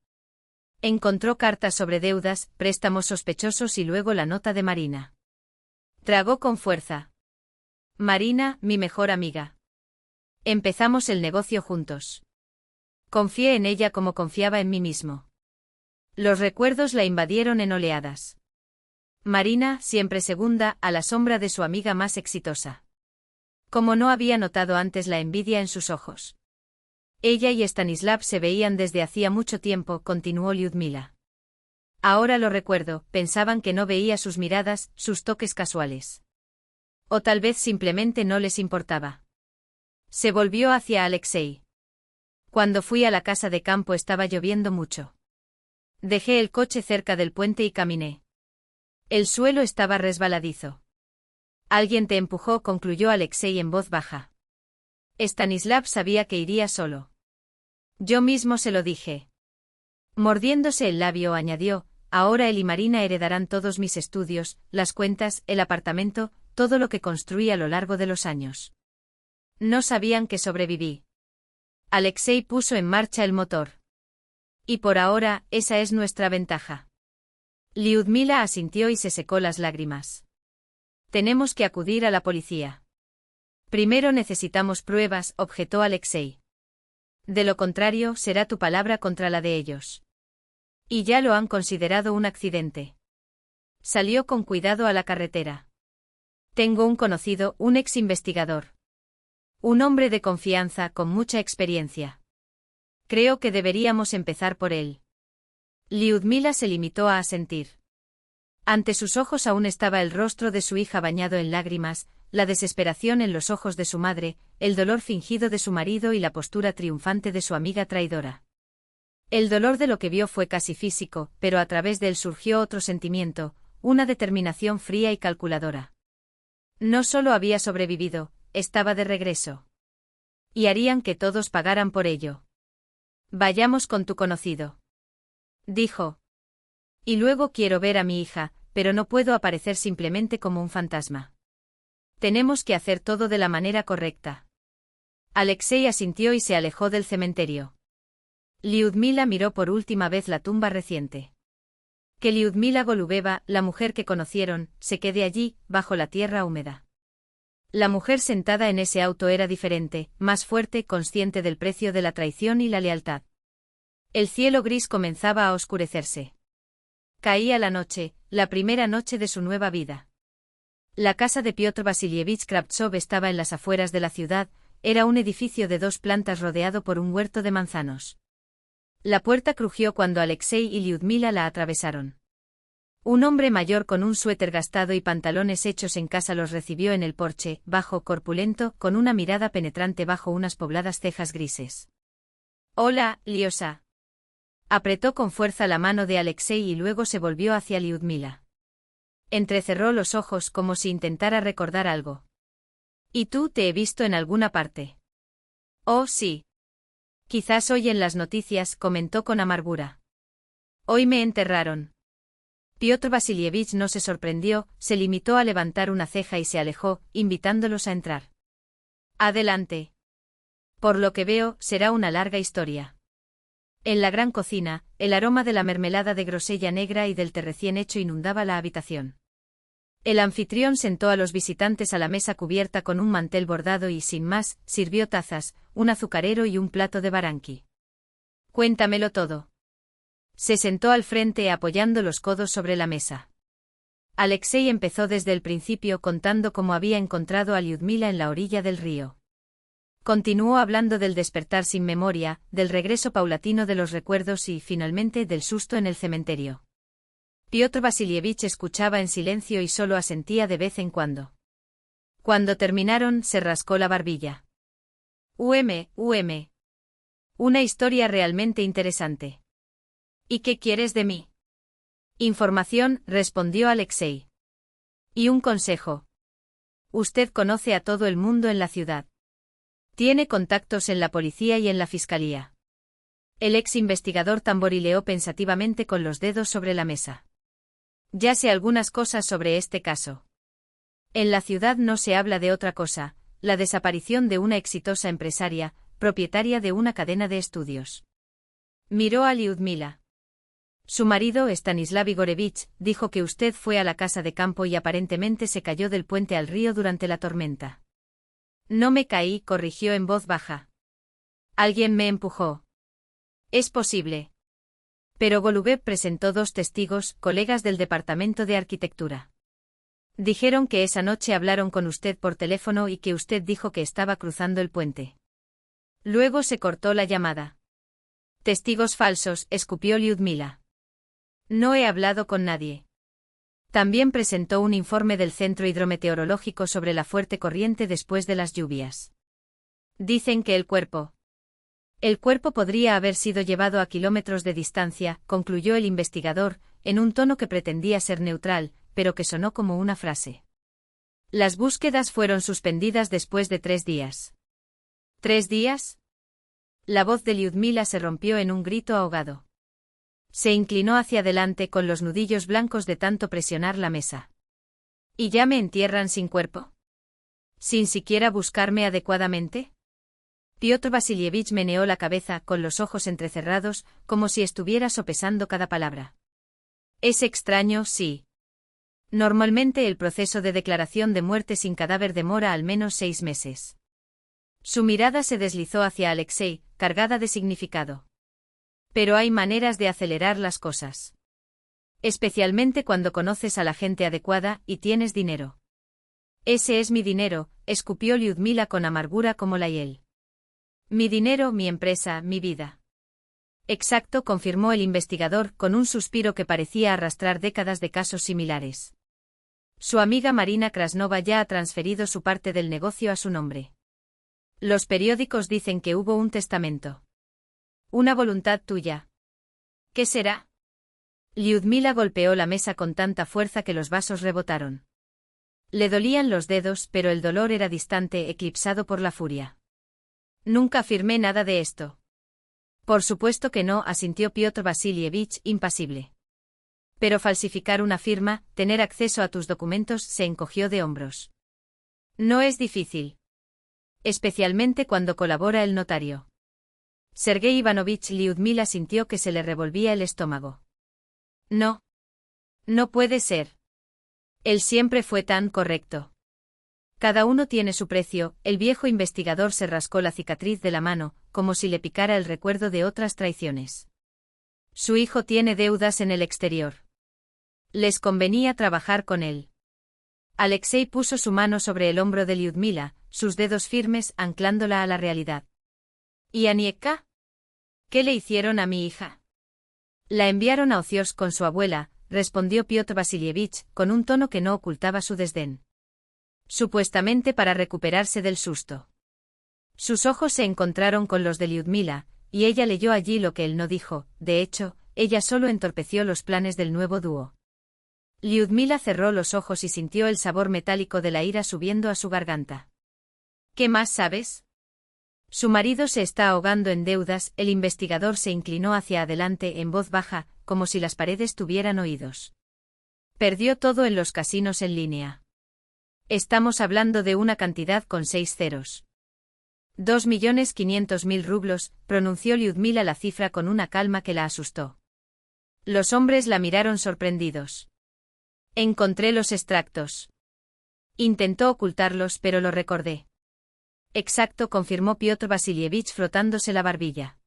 Encontró cartas sobre deudas, préstamos sospechosos y luego la nota de Marina. Tragó con fuerza. Marina, mi mejor amiga. Empezamos el negocio juntos. Confié en ella como confiaba en mí mismo. Los recuerdos la invadieron en oleadas. Marina, siempre segunda, a la sombra de su amiga más exitosa. Como no había notado antes la envidia en sus ojos. Ella y Stanislav se veían desde hacía mucho tiempo, continuó Lyudmila. Ahora lo recuerdo, pensaban que no veía sus miradas, sus toques casuales. O tal vez simplemente no les importaba. Se volvió hacia Alexei. Cuando fui a la casa de campo estaba lloviendo mucho. Dejé el coche cerca del puente y caminé. El suelo estaba resbaladizo. Alguien te empujó, concluyó Alexei en voz baja. Stanislav sabía que iría solo. Yo mismo se lo dije. Mordiéndose el labio añadió, ahora él y Marina heredarán todos mis estudios, las cuentas, el apartamento, todo lo que construí a lo largo de los años. No sabían que sobreviví. Alexei puso en marcha el motor. Y por ahora, esa es nuestra ventaja. Lyudmila asintió y se secó las lágrimas. Tenemos que acudir a la policía. Primero necesitamos pruebas, objetó Alexei. De lo contrario, será tu palabra contra la de ellos. Y ya lo han considerado un accidente. Salió con cuidado a la carretera. Tengo un conocido, un ex investigador. Un hombre de confianza con mucha experiencia. Creo que deberíamos empezar por él. Lyudmila se limitó a asentir. Ante sus ojos aún estaba el rostro de su hija bañado en lágrimas, la desesperación en los ojos de su madre, el dolor fingido de su marido y la postura triunfante de su amiga traidora. El dolor de lo que vio fue casi físico, pero a través de él surgió otro sentimiento, una determinación fría y calculadora. No solo había sobrevivido, estaba de regreso. Y harían que todos pagaran por ello. Vayamos con tu conocido. Dijo. Y luego quiero ver a mi hija, pero no puedo aparecer simplemente como un fantasma. Tenemos que hacer todo de la manera correcta. Alexei asintió y se alejó del cementerio. Lyudmila miró por última vez la tumba reciente. Que Lyudmila Golubeva, la mujer que conocieron, se quede allí, bajo la tierra húmeda. La mujer sentada en ese auto era diferente, más fuerte, consciente del precio de la traición y la lealtad. El cielo gris comenzaba a oscurecerse. Caía la noche, la primera noche de su nueva vida. La casa de Piotr Vasilievich Kravtsov estaba en las afueras de la ciudad, era un edificio de 2 plantas rodeado por un huerto de manzanos. La puerta crujió cuando Alexei y Lyudmila la atravesaron. Un hombre mayor con un suéter gastado y pantalones hechos en casa los recibió en el porche, bajo, corpulento, con una mirada penetrante bajo unas pobladas cejas grises. Hola, Lyosa. Apretó con fuerza la mano de Alexei y luego se volvió hacia Lyudmila. Entrecerró los ojos como si intentara recordar algo. ¿Y tú te he visto en alguna parte? Oh, sí. Quizás hoy en las noticias, comentó con amargura. Hoy me enterraron. Piotr Vasilievich no se sorprendió, se limitó a levantar una ceja y se alejó, invitándolos a entrar. Adelante. Por lo que veo, será una larga historia. En la gran cocina, el aroma de la mermelada de grosella negra y del té recién hecho inundaba la habitación. El anfitrión sentó a los visitantes a la mesa cubierta con un mantel bordado y, sin más, sirvió tazas, un azucarero y un plato de baranqui. Cuéntamelo todo. Se sentó al frente apoyando los codos sobre la mesa. Alexei empezó desde el principio contando cómo había encontrado a Lyudmila en la orilla del río. Continuó hablando del despertar sin memoria, del regreso paulatino de los recuerdos y, finalmente, del susto en el cementerio. Piotr Vasilievich escuchaba en silencio y solo asentía de vez en cuando. Cuando terminaron, se rascó la barbilla. Una historia realmente interesante. ¿Y qué quieres de mí? Información, respondió Alexei. Y un consejo. Usted conoce a todo el mundo en la ciudad. Tiene contactos en la policía y en la fiscalía. El ex investigador tamborileó pensativamente con los dedos sobre la mesa. Ya sé algunas cosas sobre este caso. En la ciudad no se habla de otra cosa, la desaparición de una exitosa empresaria, propietaria de una cadena de estudios. Miró a Lyudmila. Su marido, Stanislav Igorevich, dijo que usted fue a la casa de campo y aparentemente se cayó del puente al río durante la tormenta. No me caí, corrigió en voz baja. Alguien me empujó. Es posible. Pero Golubev presentó 2 testigos, colegas del Departamento de Arquitectura. Dijeron que esa noche hablaron con usted por teléfono y que usted dijo que estaba cruzando el puente. Luego se cortó la llamada. Testigos falsos, escupió Lyudmila. No he hablado con nadie. También presentó un informe del Centro Hidrometeorológico sobre la fuerte corriente después de las lluvias. Dicen que el cuerpo podría haber sido llevado a kilómetros de distancia, concluyó el investigador, en un tono que pretendía ser neutral, pero que sonó como una frase. Las búsquedas fueron suspendidas después de 3 días. ¿3 días? La voz de Lyudmila se rompió en un grito ahogado. Se inclinó hacia adelante con los nudillos blancos de tanto presionar la mesa. ¿Y ya me entierran sin cuerpo? ¿Sin siquiera buscarme adecuadamente? Piotr Vasilievich meneó la cabeza con los ojos entrecerrados, como si estuviera sopesando cada palabra. Es extraño, sí. Normalmente el proceso de declaración de muerte sin cadáver demora al menos 6 meses. Su mirada se deslizó hacia Alexei, cargada de significado. Pero hay maneras de acelerar las cosas. Especialmente cuando conoces a la gente adecuada y tienes dinero. Ese es mi dinero, escupió Lyudmila con amargura como la hiel. Mi dinero, mi empresa, mi vida. Exacto, confirmó el investigador con un suspiro que parecía arrastrar décadas de casos similares. Su amiga Marina Krasnova ya ha transferido su parte del negocio a su nombre. Los periódicos dicen que hubo un testamento. Una voluntad tuya. ¿Qué será? Lyudmila golpeó la mesa con tanta fuerza que los vasos rebotaron. Le dolían los dedos, pero el dolor era distante, eclipsado por la furia. Nunca firmé nada de esto. Por supuesto que no, asintió Piotr Vasilievich, impasible. Pero falsificar una firma, tener acceso a tus documentos, se encogió de hombros. No es difícil. Especialmente cuando colabora el notario. Sergei Ivanovich. Lyudmila sintió que se le revolvía el estómago. No. No puede ser. Él siempre fue tan correcto. Cada uno tiene su precio. El viejo investigador se rascó la cicatriz de la mano, como si le picara el recuerdo de otras traiciones. Su hijo tiene deudas en el exterior. Les convenía trabajar con él. Alexei puso su mano sobre el hombro de Lyudmila, sus dedos firmes anclándola a la realidad. ¿Y Anieka? ¿Qué le hicieron a mi hija? La enviaron a Ocios con su abuela, respondió Piotr Vasilievich, con un tono que no ocultaba su desdén. Supuestamente para recuperarse del susto. Sus ojos se encontraron con los de Lyudmila, y ella leyó allí lo que él no dijo. De hecho, ella solo entorpeció los planes del nuevo dúo. Lyudmila cerró los ojos y sintió el sabor metálico de la ira subiendo a su garganta. ¿Qué más sabes? Su marido se está ahogando en deudas. El investigador se inclinó hacia adelante en voz baja, como si las paredes tuvieran oídos. Perdió todo en los casinos en línea. Estamos hablando de una cantidad con 6 ceros. 2.500.000 rublos, pronunció Lyudmila la cifra con una calma que la asustó. Los hombres la miraron sorprendidos. Encontré los extractos. Intentó ocultarlos, pero lo recordé. Exacto, confirmó Piotr Vasilievich frotándose la barbilla.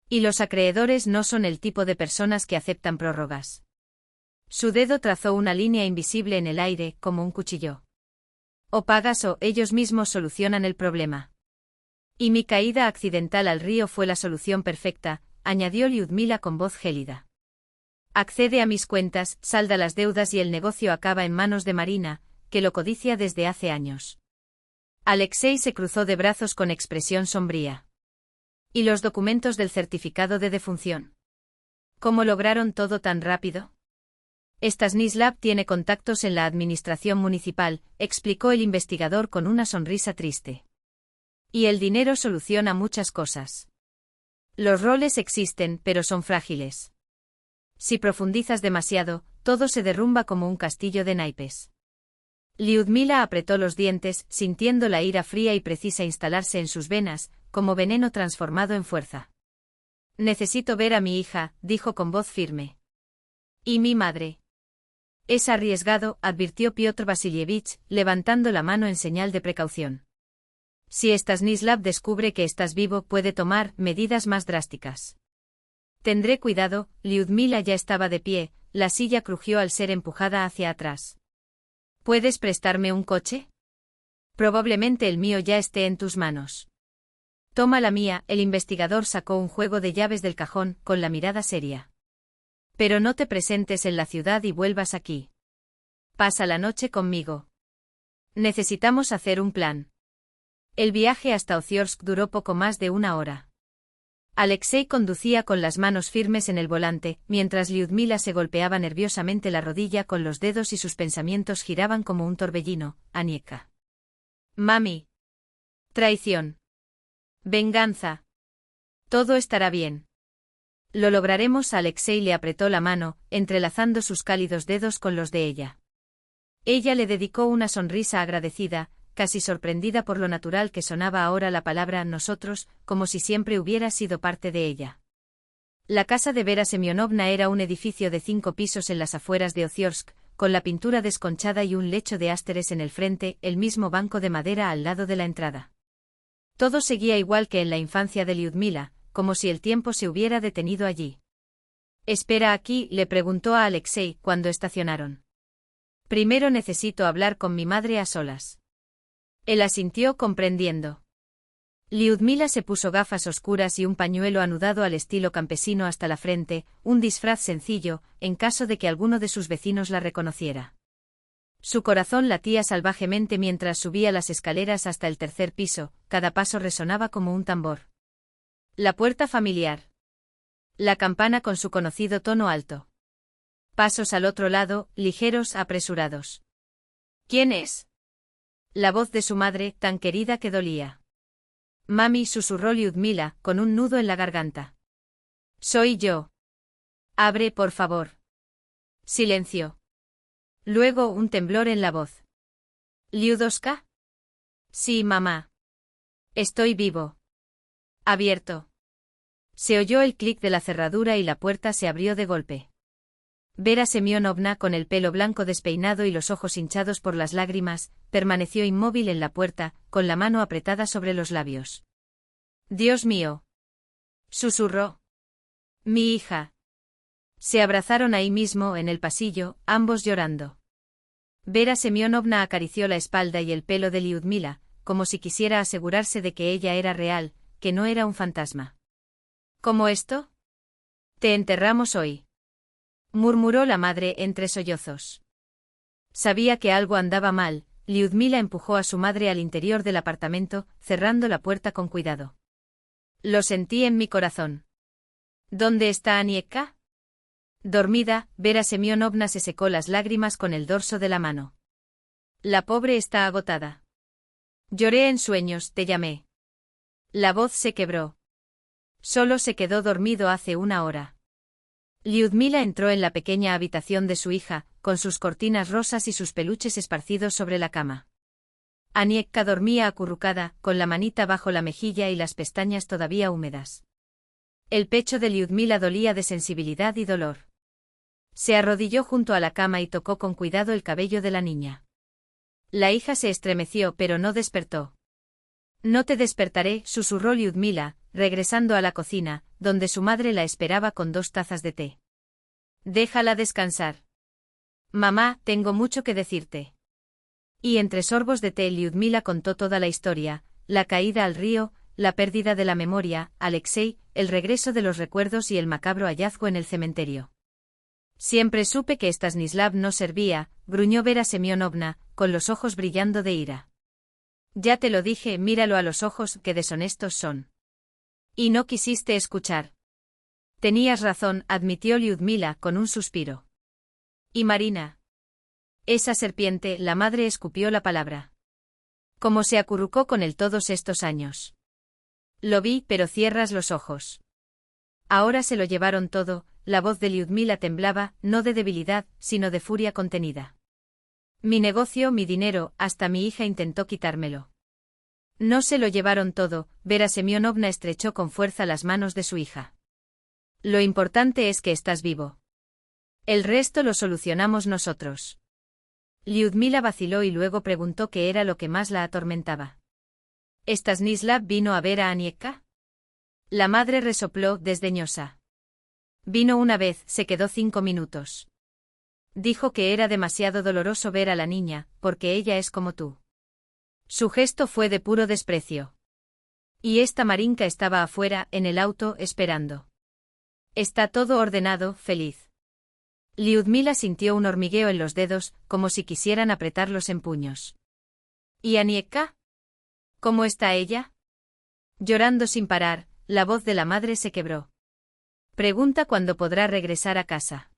Y los acreedores no son el tipo de personas que aceptan prórrogas. Su dedo trazó una línea invisible en el aire, como un cuchillo. O pagas o ellos mismos solucionan el problema. Y mi caída accidental al río fue la solución perfecta, añadió Lyudmila con voz gélida. Accede a mis cuentas, salda las deudas y el negocio acaba en manos de Marina, que lo codicia desde hace años. Alexei se cruzó de brazos con expresión sombría. ¿Y los documentos del certificado de defunción? ¿Cómo lograron todo tan rápido? Stanislav tiene contactos en la administración municipal, explicó el investigador con una sonrisa triste. Y el dinero soluciona muchas cosas. Los roles existen, pero son frágiles. Si profundizas demasiado, todo se derrumba como un castillo de naipes. Lyudmila apretó los dientes, sintiendo la ira fría y precisa instalarse en sus venas, como veneno transformado en fuerza. Necesito ver a mi hija, dijo con voz firme. ¿Y mi madre? Es arriesgado, advirtió Piotr Vasilievich, levantando la mano en señal de precaución. Si Stanislav descubre que estás vivo, puede tomar medidas más drásticas. Tendré cuidado. Lyudmila ya estaba de pie, la silla crujió al ser empujada hacia atrás. ¿Puedes prestarme un coche? Probablemente el mío ya esté en tus manos. Toma la mía. El investigador sacó un juego de llaves del cajón, con la mirada seria. Pero no te presentes en la ciudad y vuelvas aquí. Pasa la noche conmigo. Necesitamos hacer un plan. El viaje hasta Oziorsk duró poco más de una hora. Alexei conducía con las manos firmes en el volante, mientras Lyudmila se golpeaba nerviosamente la rodilla con los dedos y sus pensamientos giraban como un torbellino. Anieka. Mami. Traición. Venganza. Todo estará bien. Lo lograremos. Alexei le apretó la mano, entrelazando sus cálidos dedos con los de ella. Ella le dedicó una sonrisa agradecida, casi sorprendida por lo natural que sonaba ahora la palabra nosotros, como si siempre hubiera sido parte de ella. La casa de Vera Semyonovna era un edificio de 5 pisos en las afueras de Oziorsk, con la pintura desconchada y un lecho de ásteres en el frente, el mismo banco de madera al lado de la entrada. Todo seguía igual que en la infancia de Lyudmila, como si el tiempo se hubiera detenido allí. «¿Espera aquí?», le preguntó a Alexei cuando estacionaron. «Primero necesito hablar con mi madre a solas». Él asintió comprendiendo. Lyudmila se puso gafas oscuras y un pañuelo anudado al estilo campesino hasta la frente, un disfraz sencillo, en caso de que alguno de sus vecinos la reconociera. Su corazón latía salvajemente mientras subía las escaleras hasta el 3er piso, cada paso resonaba como un tambor. La puerta familiar. La campana con su conocido tono alto. Pasos al otro lado, ligeros, apresurados. ¿Quién es? La voz de su madre, tan querida que dolía. Mami, susurró Lyudmila, con un nudo en la garganta. Soy yo. Abre, por favor. Silencio. Luego un temblor en la voz. ¿Lyudoska? Sí, mamá. Estoy vivo. Abierto. Se oyó el clic de la cerradura y la puerta se abrió de golpe. Vera Semyonovna, con el pelo blanco despeinado y los ojos hinchados por las lágrimas, permaneció inmóvil en la puerta, con la mano apretada sobre los labios. «Dios mío», susurró. «Mi hija». Se abrazaron ahí mismo, en el pasillo, ambos llorando. Vera Semyonovna acarició la espalda y el pelo de Lyudmila, como si quisiera asegurarse de que ella era real, que no era un fantasma. «¿Cómo esto? Te enterramos hoy», murmuró la madre entre sollozos. Sabía que algo andaba mal. Lyudmila empujó a su madre al interior del apartamento, cerrando la puerta con cuidado. Lo sentí en mi corazón. ¿Dónde está Anieka? Dormida, Vera Semyonovna se secó las lágrimas con el dorso de la mano. La pobre está agotada. Lloré en sueños, te llamé. La voz se quebró. Solo se quedó dormido hace una hora. Lyudmila entró en la pequeña habitación de su hija, con sus cortinas rosas y sus peluches esparcidos sobre la cama. Anieka dormía acurrucada, con la manita bajo la mejilla y las pestañas todavía húmedas. El pecho de Lyudmila dolía de sensibilidad y dolor. Se arrodilló junto a la cama y tocó con cuidado el cabello de la niña. La hija se estremeció pero no despertó. «No te despertaré», susurró Lyudmila, regresando a la cocina, donde su madre la esperaba con 2 tazas de té. «Déjala descansar. Mamá, tengo mucho que decirte». Y entre sorbos de té Lyudmila contó toda la historia, la caída al río, la pérdida de la memoria, Alexei, el regreso de los recuerdos y el macabro hallazgo en el cementerio. «Siempre supe que Stanislav no servía», gruñó Vera Semyonovna, con los ojos brillando de ira. «Ya te lo dije, míralo a los ojos, qué deshonestos son». «Y no quisiste escuchar». «Tenías razón», admitió Lyudmila con un suspiro. «¿Y Marina?» «Esa serpiente», la madre escupió la palabra. «¿Cómo se acurrucó con él todos estos años?» «Lo vi, pero cierras los ojos». «Ahora se lo llevaron todo», la voz de Lyudmila temblaba, no de debilidad, sino de furia contenida. «Mi negocio, mi dinero, hasta mi hija intentó quitármelo». «No se lo llevaron todo», Vera Semyonovna estrechó con fuerza las manos de su hija. «Lo importante es que estás vivo. El resto lo solucionamos nosotros». Lyudmila vaciló y luego preguntó qué era lo que más la atormentaba. «¿Stanislav vino a ver a Anieka?» La madre resopló, desdeñosa. Vino una vez, se quedó 5 minutos. Dijo que era demasiado doloroso ver a la niña, porque ella es como tú. Su gesto fue de puro desprecio. Y esta Marinka estaba afuera, en el auto, esperando. Está todo ordenado, feliz. Liudmila sintió un hormigueo en los dedos, como si quisieran apretarlos en puños. ¿Y Anieka? ¿Cómo está ella? Llorando sin parar, la voz de la madre se quebró. Pregunta cuándo podrá regresar a casa.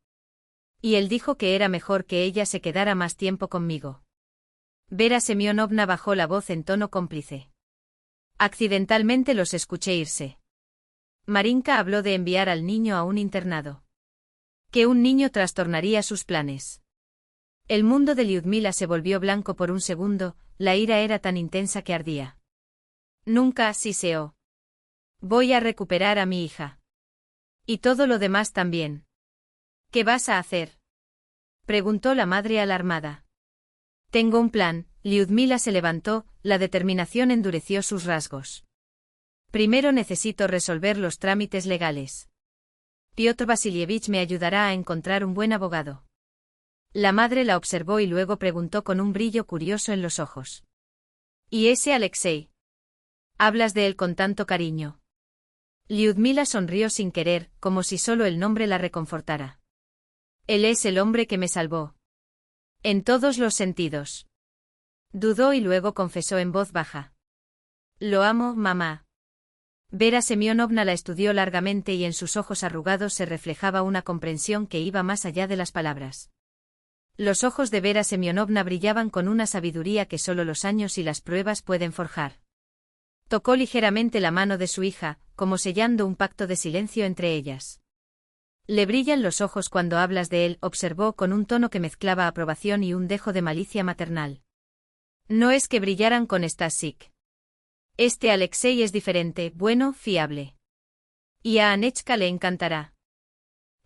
Y él dijo que era mejor que ella se quedara más tiempo conmigo. Vera Semyonovna bajó la voz en tono cómplice. Accidentalmente los escuché irse. Marinka habló de enviar al niño a un internado. Que un niño trastornaría sus planes. El mundo de Liudmila se volvió blanco por un segundo, la ira era tan intensa que ardía. Nunca siseó. Voy a recuperar a mi hija. Y todo lo demás también. ¿Qué vas a hacer? Preguntó la madre alarmada. Tengo un plan. Liudmila se levantó, la determinación endureció sus rasgos. Primero necesito resolver los trámites legales. Piotr Vasilievich me ayudará a encontrar un buen abogado. La madre la observó y luego preguntó con un brillo curioso en los ojos. ¿Y ese Alexei? ¿Hablas de él con tanto cariño? Liudmila sonrió sin querer, como si solo el nombre la reconfortara. Él es el hombre que me salvó. En todos los sentidos. Dudó y luego confesó en voz baja. Lo amo, mamá. Vera Semyonovna la estudió largamente y en sus ojos arrugados se reflejaba una comprensión que iba más allá de las palabras. Los ojos de Vera Semyonovna brillaban con una sabiduría que solo los años y las pruebas pueden forjar. Tocó ligeramente la mano de su hija, como sellando un pacto de silencio entre ellas. Le brillan los ojos cuando hablas de él, observó con un tono que mezclaba aprobación y un dejo de malicia maternal. No es que brillaran con Stasik. Este Alexei es diferente, bueno, fiable. Y a Anechka le encantará.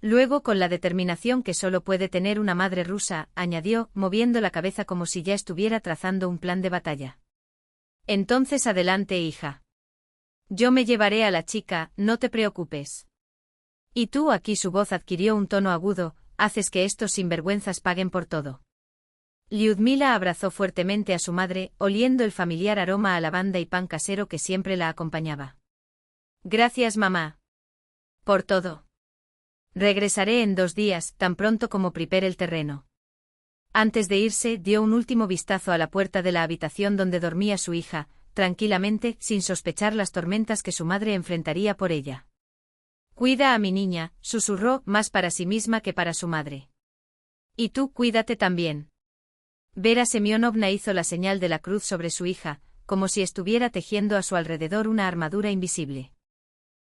Luego, con la determinación que solo puede tener una madre rusa, añadió, moviendo la cabeza como si ya estuviera trazando un plan de batalla. Entonces adelante, hija. Yo me llevaré a la chica, no te preocupes. Y tú, aquí su voz adquirió un tono agudo, haces que estos sinvergüenzas paguen por todo. Liudmila abrazó fuertemente a su madre, oliendo el familiar aroma a lavanda y pan casero que siempre la acompañaba. Gracias, mamá. Por todo. Regresaré en 2 días, tan pronto como prepare el terreno. Antes de irse, dio un último vistazo a la puerta de la habitación donde dormía su hija, tranquilamente, sin sospechar las tormentas que su madre enfrentaría por ella. Cuida a mi niña, susurró, más para sí misma que para su madre. Y tú, cuídate también. Vera Semyonovna hizo la señal de la cruz sobre su hija, como si estuviera tejiendo a su alrededor una armadura invisible.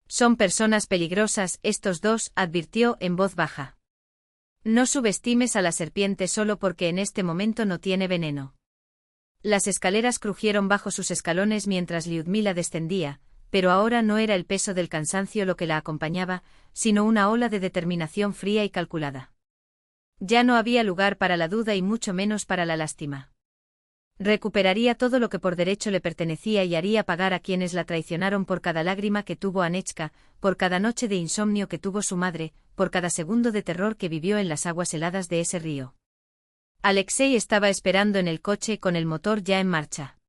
Son personas peligrosas, estos dos, advirtió en voz baja. No subestimes a la serpiente solo porque en este momento no tiene veneno. Las escaleras crujieron bajo sus escalones mientras Liudmila descendía, pero ahora no era el peso del cansancio lo que la acompañaba, sino una ola de determinación fría y calculada. Ya no había lugar para la duda y mucho menos para la lástima. Recuperaría todo lo que por derecho le pertenecía y haría pagar a quienes la traicionaron por cada lágrima que tuvo Anechka, por cada noche de insomnio que tuvo su madre, por cada segundo de terror que vivió en las aguas heladas de ese río. Alexei estaba esperando en el coche con el motor ya en marcha.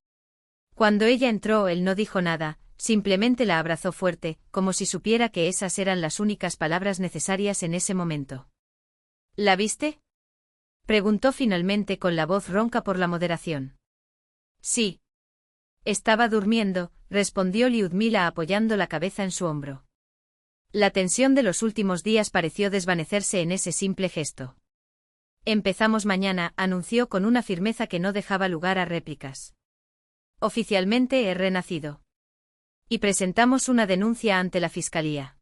Cuando ella entró, él no dijo nada, simplemente la abrazó fuerte, como si supiera que esas eran las únicas palabras necesarias en ese momento. ¿La viste? Preguntó finalmente con la voz ronca por la moderación. Sí. Estaba durmiendo, respondió Liudmila apoyando la cabeza en su hombro. La tensión de los últimos días pareció desvanecerse en ese simple gesto. Empezamos mañana, anunció con una firmeza que no dejaba lugar a réplicas. Oficialmente he renacido. Y presentamos una denuncia ante la fiscalía.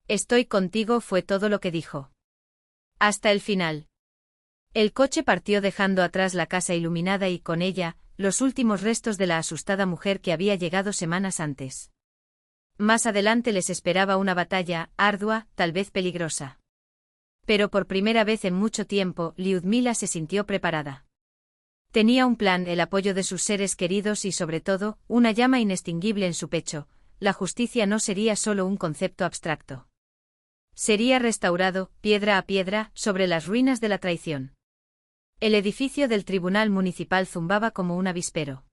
Estoy contigo, fue todo lo que dijo. Hasta el final. El coche partió dejando atrás la casa iluminada y, con ella, los últimos restos de la asustada mujer que había llegado semanas antes. Más adelante les esperaba una batalla, ardua, tal vez peligrosa. Pero por primera vez en mucho tiempo, Liudmila se sintió preparada. Tenía un plan, el apoyo de sus seres queridos y, sobre todo, una llama inextinguible en su pecho. La justicia no sería solo un concepto abstracto. Sería restaurado, piedra a piedra, sobre las ruinas de la traición. El edificio del Tribunal Municipal zumbaba como un avispero.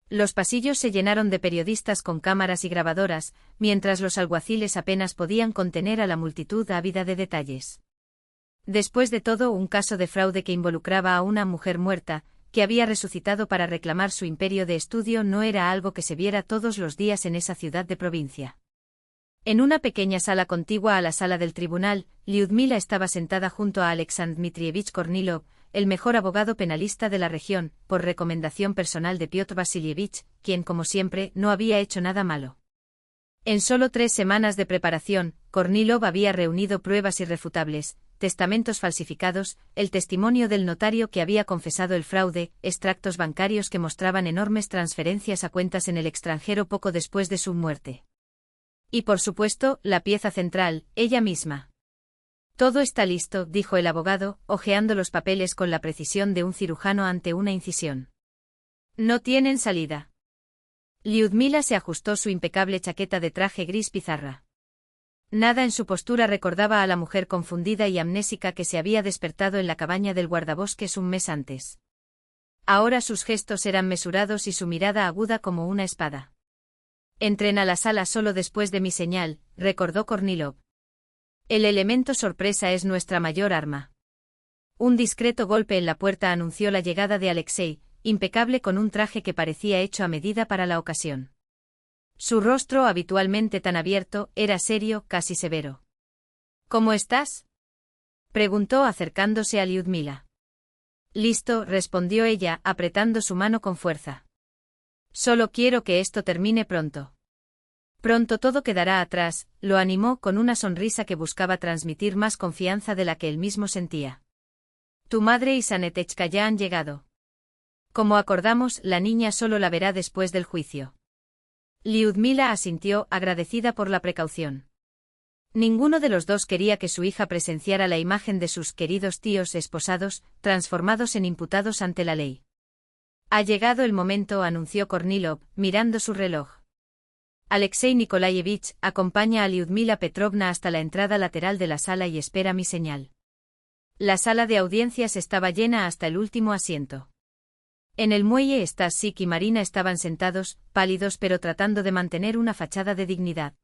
Los pasillos se llenaron de periodistas con cámaras y grabadoras, mientras los alguaciles apenas podían contener a la multitud ávida de detalles. Después de todo, un caso de fraude que involucraba a una mujer muerta, que había resucitado para reclamar su imperio de estudio, no era algo que se viera todos los días en esa ciudad de provincia. En una pequeña sala contigua a la sala del tribunal, Lyudmila estaba sentada junto a Alexandr Dmitrievich Kornilov, el mejor abogado penalista de la región, por recomendación personal de Piotr Vasilievich, quien, como siempre, no había hecho nada malo. En solo 3 semanas de preparación, Kornilov había reunido pruebas irrefutables, testamentos falsificados, el testimonio del notario que había confesado el fraude, extractos bancarios que mostraban enormes transferencias a cuentas en el extranjero poco después de su muerte. Y por supuesto, la pieza central, ella misma. Todo está listo, dijo el abogado, hojeando los papeles con la precisión de un cirujano ante una incisión. No tienen salida. Lyudmila se ajustó su impecable chaqueta de traje gris pizarra. Nada en su postura recordaba a la mujer confundida y amnésica que se había despertado en la cabaña del guardabosques un mes antes. Ahora sus gestos eran mesurados y su mirada aguda como una espada. Entren a la sala solo después de mi señal, recordó Kornilov. El elemento sorpresa es nuestra mayor arma. Un discreto golpe en la puerta anunció la llegada de Alexei, impecable con un traje que parecía hecho a medida para la ocasión. Su rostro, habitualmente tan abierto, era serio, casi severo. ¿Cómo estás?, preguntó acercándose a Lyudmila. Listo, respondió ella, apretando su mano con fuerza. Solo quiero que esto termine pronto. Pronto todo quedará atrás, lo animó con una sonrisa que buscaba transmitir más confianza de la que él mismo sentía. Tu madre y Sanetechka ya han llegado. Como acordamos, la niña solo la verá después del juicio. Lyudmila asintió, agradecida por la precaución. Ninguno de los dos quería que su hija presenciara la imagen de sus queridos tíos esposados, transformados en imputados ante la ley. Ha llegado el momento, anunció Kornilov, mirando su reloj. Alexei Nikolaevich, acompaña a Lyudmila Petrovna hasta la entrada lateral de la sala y espera mi señal. La sala de audiencias estaba llena hasta el último asiento. En el muelle Stasik y Marina estaban sentados, pálidos pero tratando de mantener una fachada de dignidad.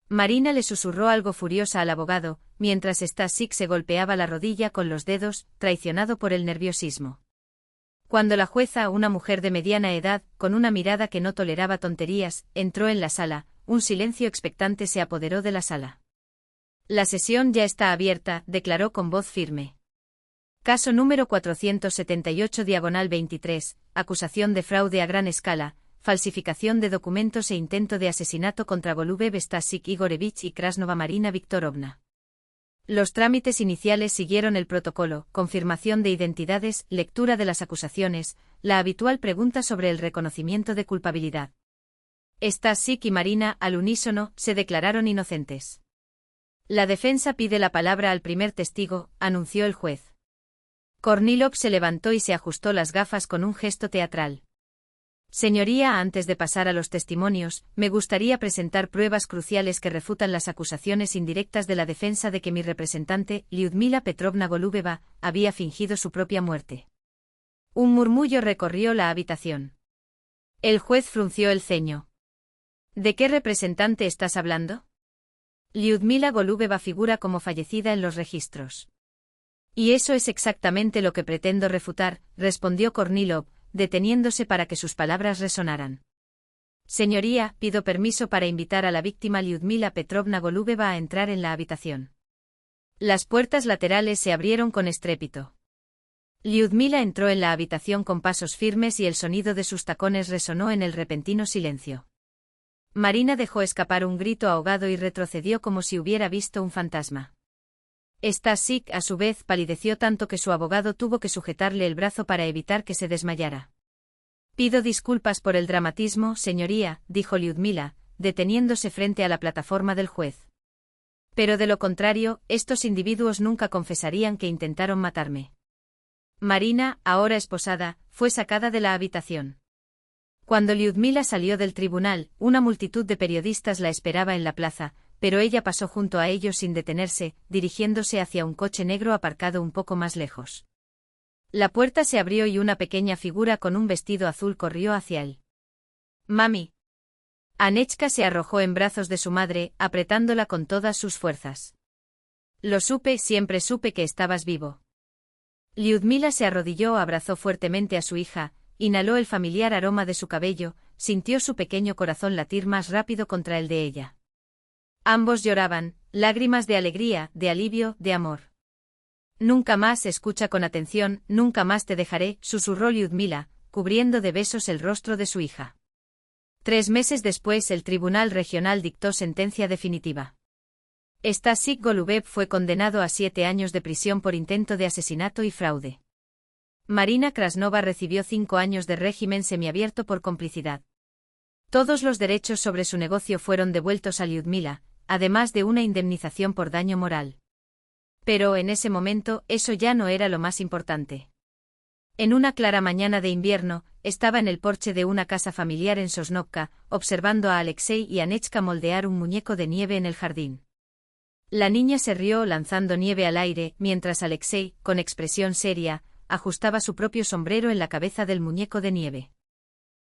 Marina le susurró algo furiosa al abogado, mientras Stasik se golpeaba la rodilla con los dedos, traicionado por el nerviosismo. Cuando la jueza, una mujer de mediana edad, con una mirada que no toleraba tonterías, entró en la sala, un silencio expectante se apoderó de la sala. La sesión ya está abierta, declaró con voz firme. Caso número 478/23, acusación de fraude a gran escala, falsificación de documentos e intento de asesinato contra Golubev Stasik Igorevich y Krasnova Marina Viktorovna. Los trámites iniciales siguieron el protocolo, confirmación de identidades, lectura de las acusaciones, la habitual pregunta sobre el reconocimiento de culpabilidad. Stasik y Marina, al unísono, se declararon inocentes. La defensa pide la palabra al primer testigo, anunció el juez. Kornilov se levantó y se ajustó las gafas con un gesto teatral. Señoría, antes de pasar a los testimonios, me gustaría presentar pruebas cruciales que refutan las acusaciones indirectas de la defensa de que mi representante, Lyudmila Petrovna Golubeva, había fingido su propia muerte. Un murmullo recorrió la habitación. El juez frunció el ceño. ¿De qué representante estás hablando? Lyudmila Golubeva figura como fallecida en los registros. Y eso es exactamente lo que pretendo refutar, respondió Kornilov, deteniéndose para que sus palabras resonaran. Señoría, pido permiso para invitar a la víctima Lyudmila Petrovna Golubeva a entrar en la habitación. Las puertas laterales se abrieron con estrépito. Lyudmila entró en la habitación con pasos firmes y el sonido de sus tacones resonó en el repentino silencio. Marina dejó escapar un grito ahogado y retrocedió como si hubiera visto un fantasma. Stasik, a su vez, palideció tanto que su abogado tuvo que sujetarle el brazo para evitar que se desmayara. Pido disculpas por el dramatismo, señoría, dijo Lyudmila, deteniéndose frente a la plataforma del juez. Pero de lo contrario, estos individuos nunca confesarían que intentaron matarme. Marina, ahora esposada, fue sacada de la habitación. Cuando Lyudmila salió del tribunal, una multitud de periodistas la esperaba en la plaza, pero ella pasó junto a ellos sin detenerse, dirigiéndose hacia un coche negro aparcado un poco más lejos. La puerta se abrió y una pequeña figura con un vestido azul corrió hacia él. «Mami». Anechka se arrojó en brazos de su madre, apretándola con todas sus fuerzas. «Lo supe, siempre supe que estabas vivo». Lyudmila se arrodilló, abrazó fuertemente a su hija, inhaló el familiar aroma de su cabello, sintió su pequeño corazón latir más rápido contra el de ella. Ambos lloraban, lágrimas de alegría, de alivio, de amor. «Nunca más, escucha con atención, nunca más te dejaré», susurró Lyudmila, cubriendo de besos el rostro de su hija. 3 meses después el Tribunal Regional dictó sentencia definitiva. Stasik Golubev fue condenado a 7 años de prisión por intento de asesinato y fraude. Marina Krasnova recibió 5 años de régimen semiabierto por complicidad. Todos los derechos sobre su negocio fueron devueltos a Lyudmila, además de una indemnización por daño moral. Pero en ese momento eso ya no era lo más importante. En una clara mañana de invierno, estaba en el porche de una casa familiar en Sosnovka, observando a Alexei y Anechka moldear un muñeco de nieve en el jardín. La niña se rió lanzando nieve al aire, mientras Alexei, con expresión seria, ajustaba su propio sombrero en la cabeza del muñeco de nieve.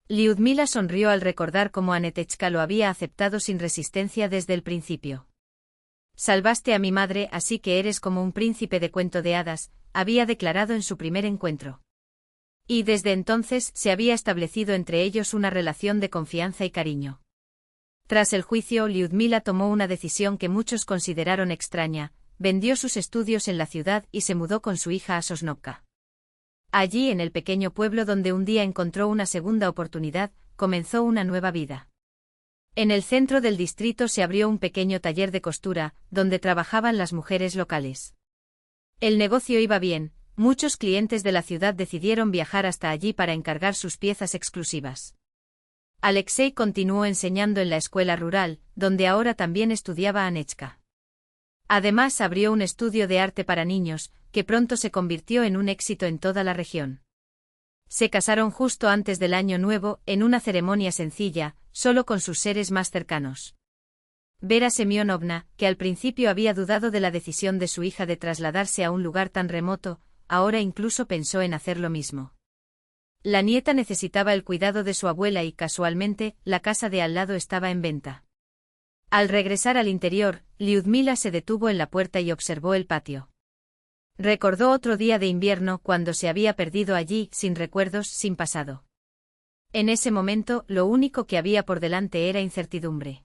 Lyudmila sonrió al recordar cómo Anetechka lo había aceptado sin resistencia desde el principio. «Salvaste a mi madre, así que eres como un príncipe de cuento de hadas», había declarado en su primer encuentro. Y desde entonces se había establecido entre ellos una relación de confianza y cariño. Tras el juicio, Lyudmila tomó una decisión que muchos consideraron extraña, vendió sus estudios en la ciudad y se mudó con su hija a Sosnovka. Allí, en el pequeño pueblo donde un día encontró una segunda oportunidad, comenzó una nueva vida. En el centro del distrito se abrió un pequeño taller de costura, donde trabajaban las mujeres locales. El negocio iba bien, muchos clientes de la ciudad decidieron viajar hasta allí para encargar sus piezas exclusivas. Alexei continuó enseñando en la escuela rural, donde ahora también estudiaba Anechka. Además abrió un estudio de arte para niños, que pronto se convirtió en un éxito en toda la región. Se casaron justo antes del Año Nuevo, en una ceremonia sencilla, solo con sus seres más cercanos. Vera Semyonovna, que al principio había dudado de la decisión de su hija de trasladarse a un lugar tan remoto, ahora incluso pensó en hacer lo mismo. La nieta necesitaba el cuidado de su abuela y, casualmente, la casa de al lado estaba en venta. Al regresar al interior, Lyudmila se detuvo en la puerta y observó el patio. Recordó otro día de invierno cuando se había perdido allí, sin recuerdos, sin pasado. En ese momento, lo único que había por delante era incertidumbre.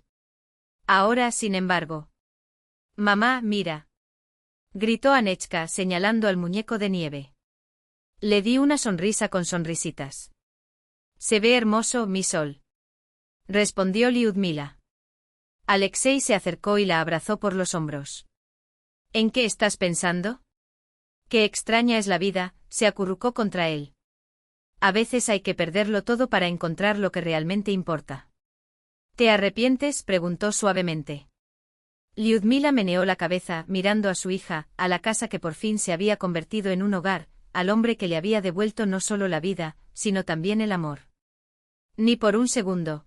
Ahora, sin embargo. «Mamá, mira», gritó Anechka, señalando al muñeco de nieve. Le di una sonrisa con sonrisitas. «Se ve hermoso, mi sol», respondió Lyudmila. Alexei se acercó y la abrazó por los hombros. «¿En qué estás pensando? Qué extraña es la vida», se acurrucó contra él. «A veces hay que perderlo todo para encontrar lo que realmente importa». «¿Te arrepientes?», preguntó suavemente. Lyudmila meneó la cabeza, mirando a su hija, a la casa que por fin se había convertido en un hogar, al hombre que le había devuelto no solo la vida, sino también el amor. Ni por un segundo.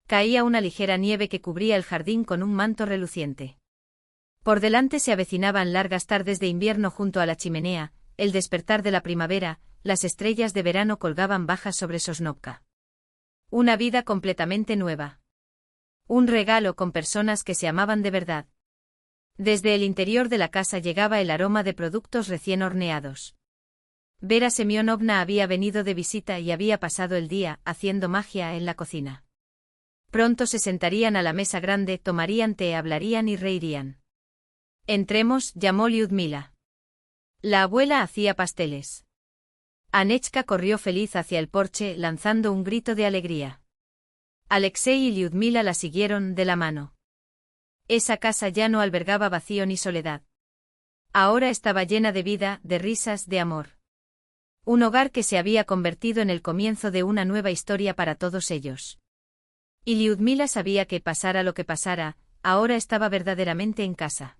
Caía una ligera nieve que cubría el jardín con un manto reluciente. Por delante se avecinaban largas tardes de invierno junto a la chimenea, el despertar de la primavera, las estrellas de verano colgaban bajas sobre Sosnovka. Una vida completamente nueva. Un regalo con personas que se amaban de verdad. Desde el interior de la casa llegaba el aroma de productos recién horneados. Vera Semyonovna había venido de visita y había pasado el día haciendo magia en la cocina. Pronto se sentarían a la mesa grande, tomarían té, hablarían y reirían. «Entremos», llamó Lyudmila. La abuela hacía pasteles. Anechka corrió feliz hacia el porche, lanzando un grito de alegría. Alexei y Lyudmila la siguieron de la mano. Esa casa ya no albergaba vacío ni soledad. Ahora estaba llena de vida, de risas, de amor. Un hogar que se había convertido en el comienzo de una nueva historia para todos ellos. Y Lyudmila sabía que, pasara lo que pasara, ahora estaba verdaderamente en casa.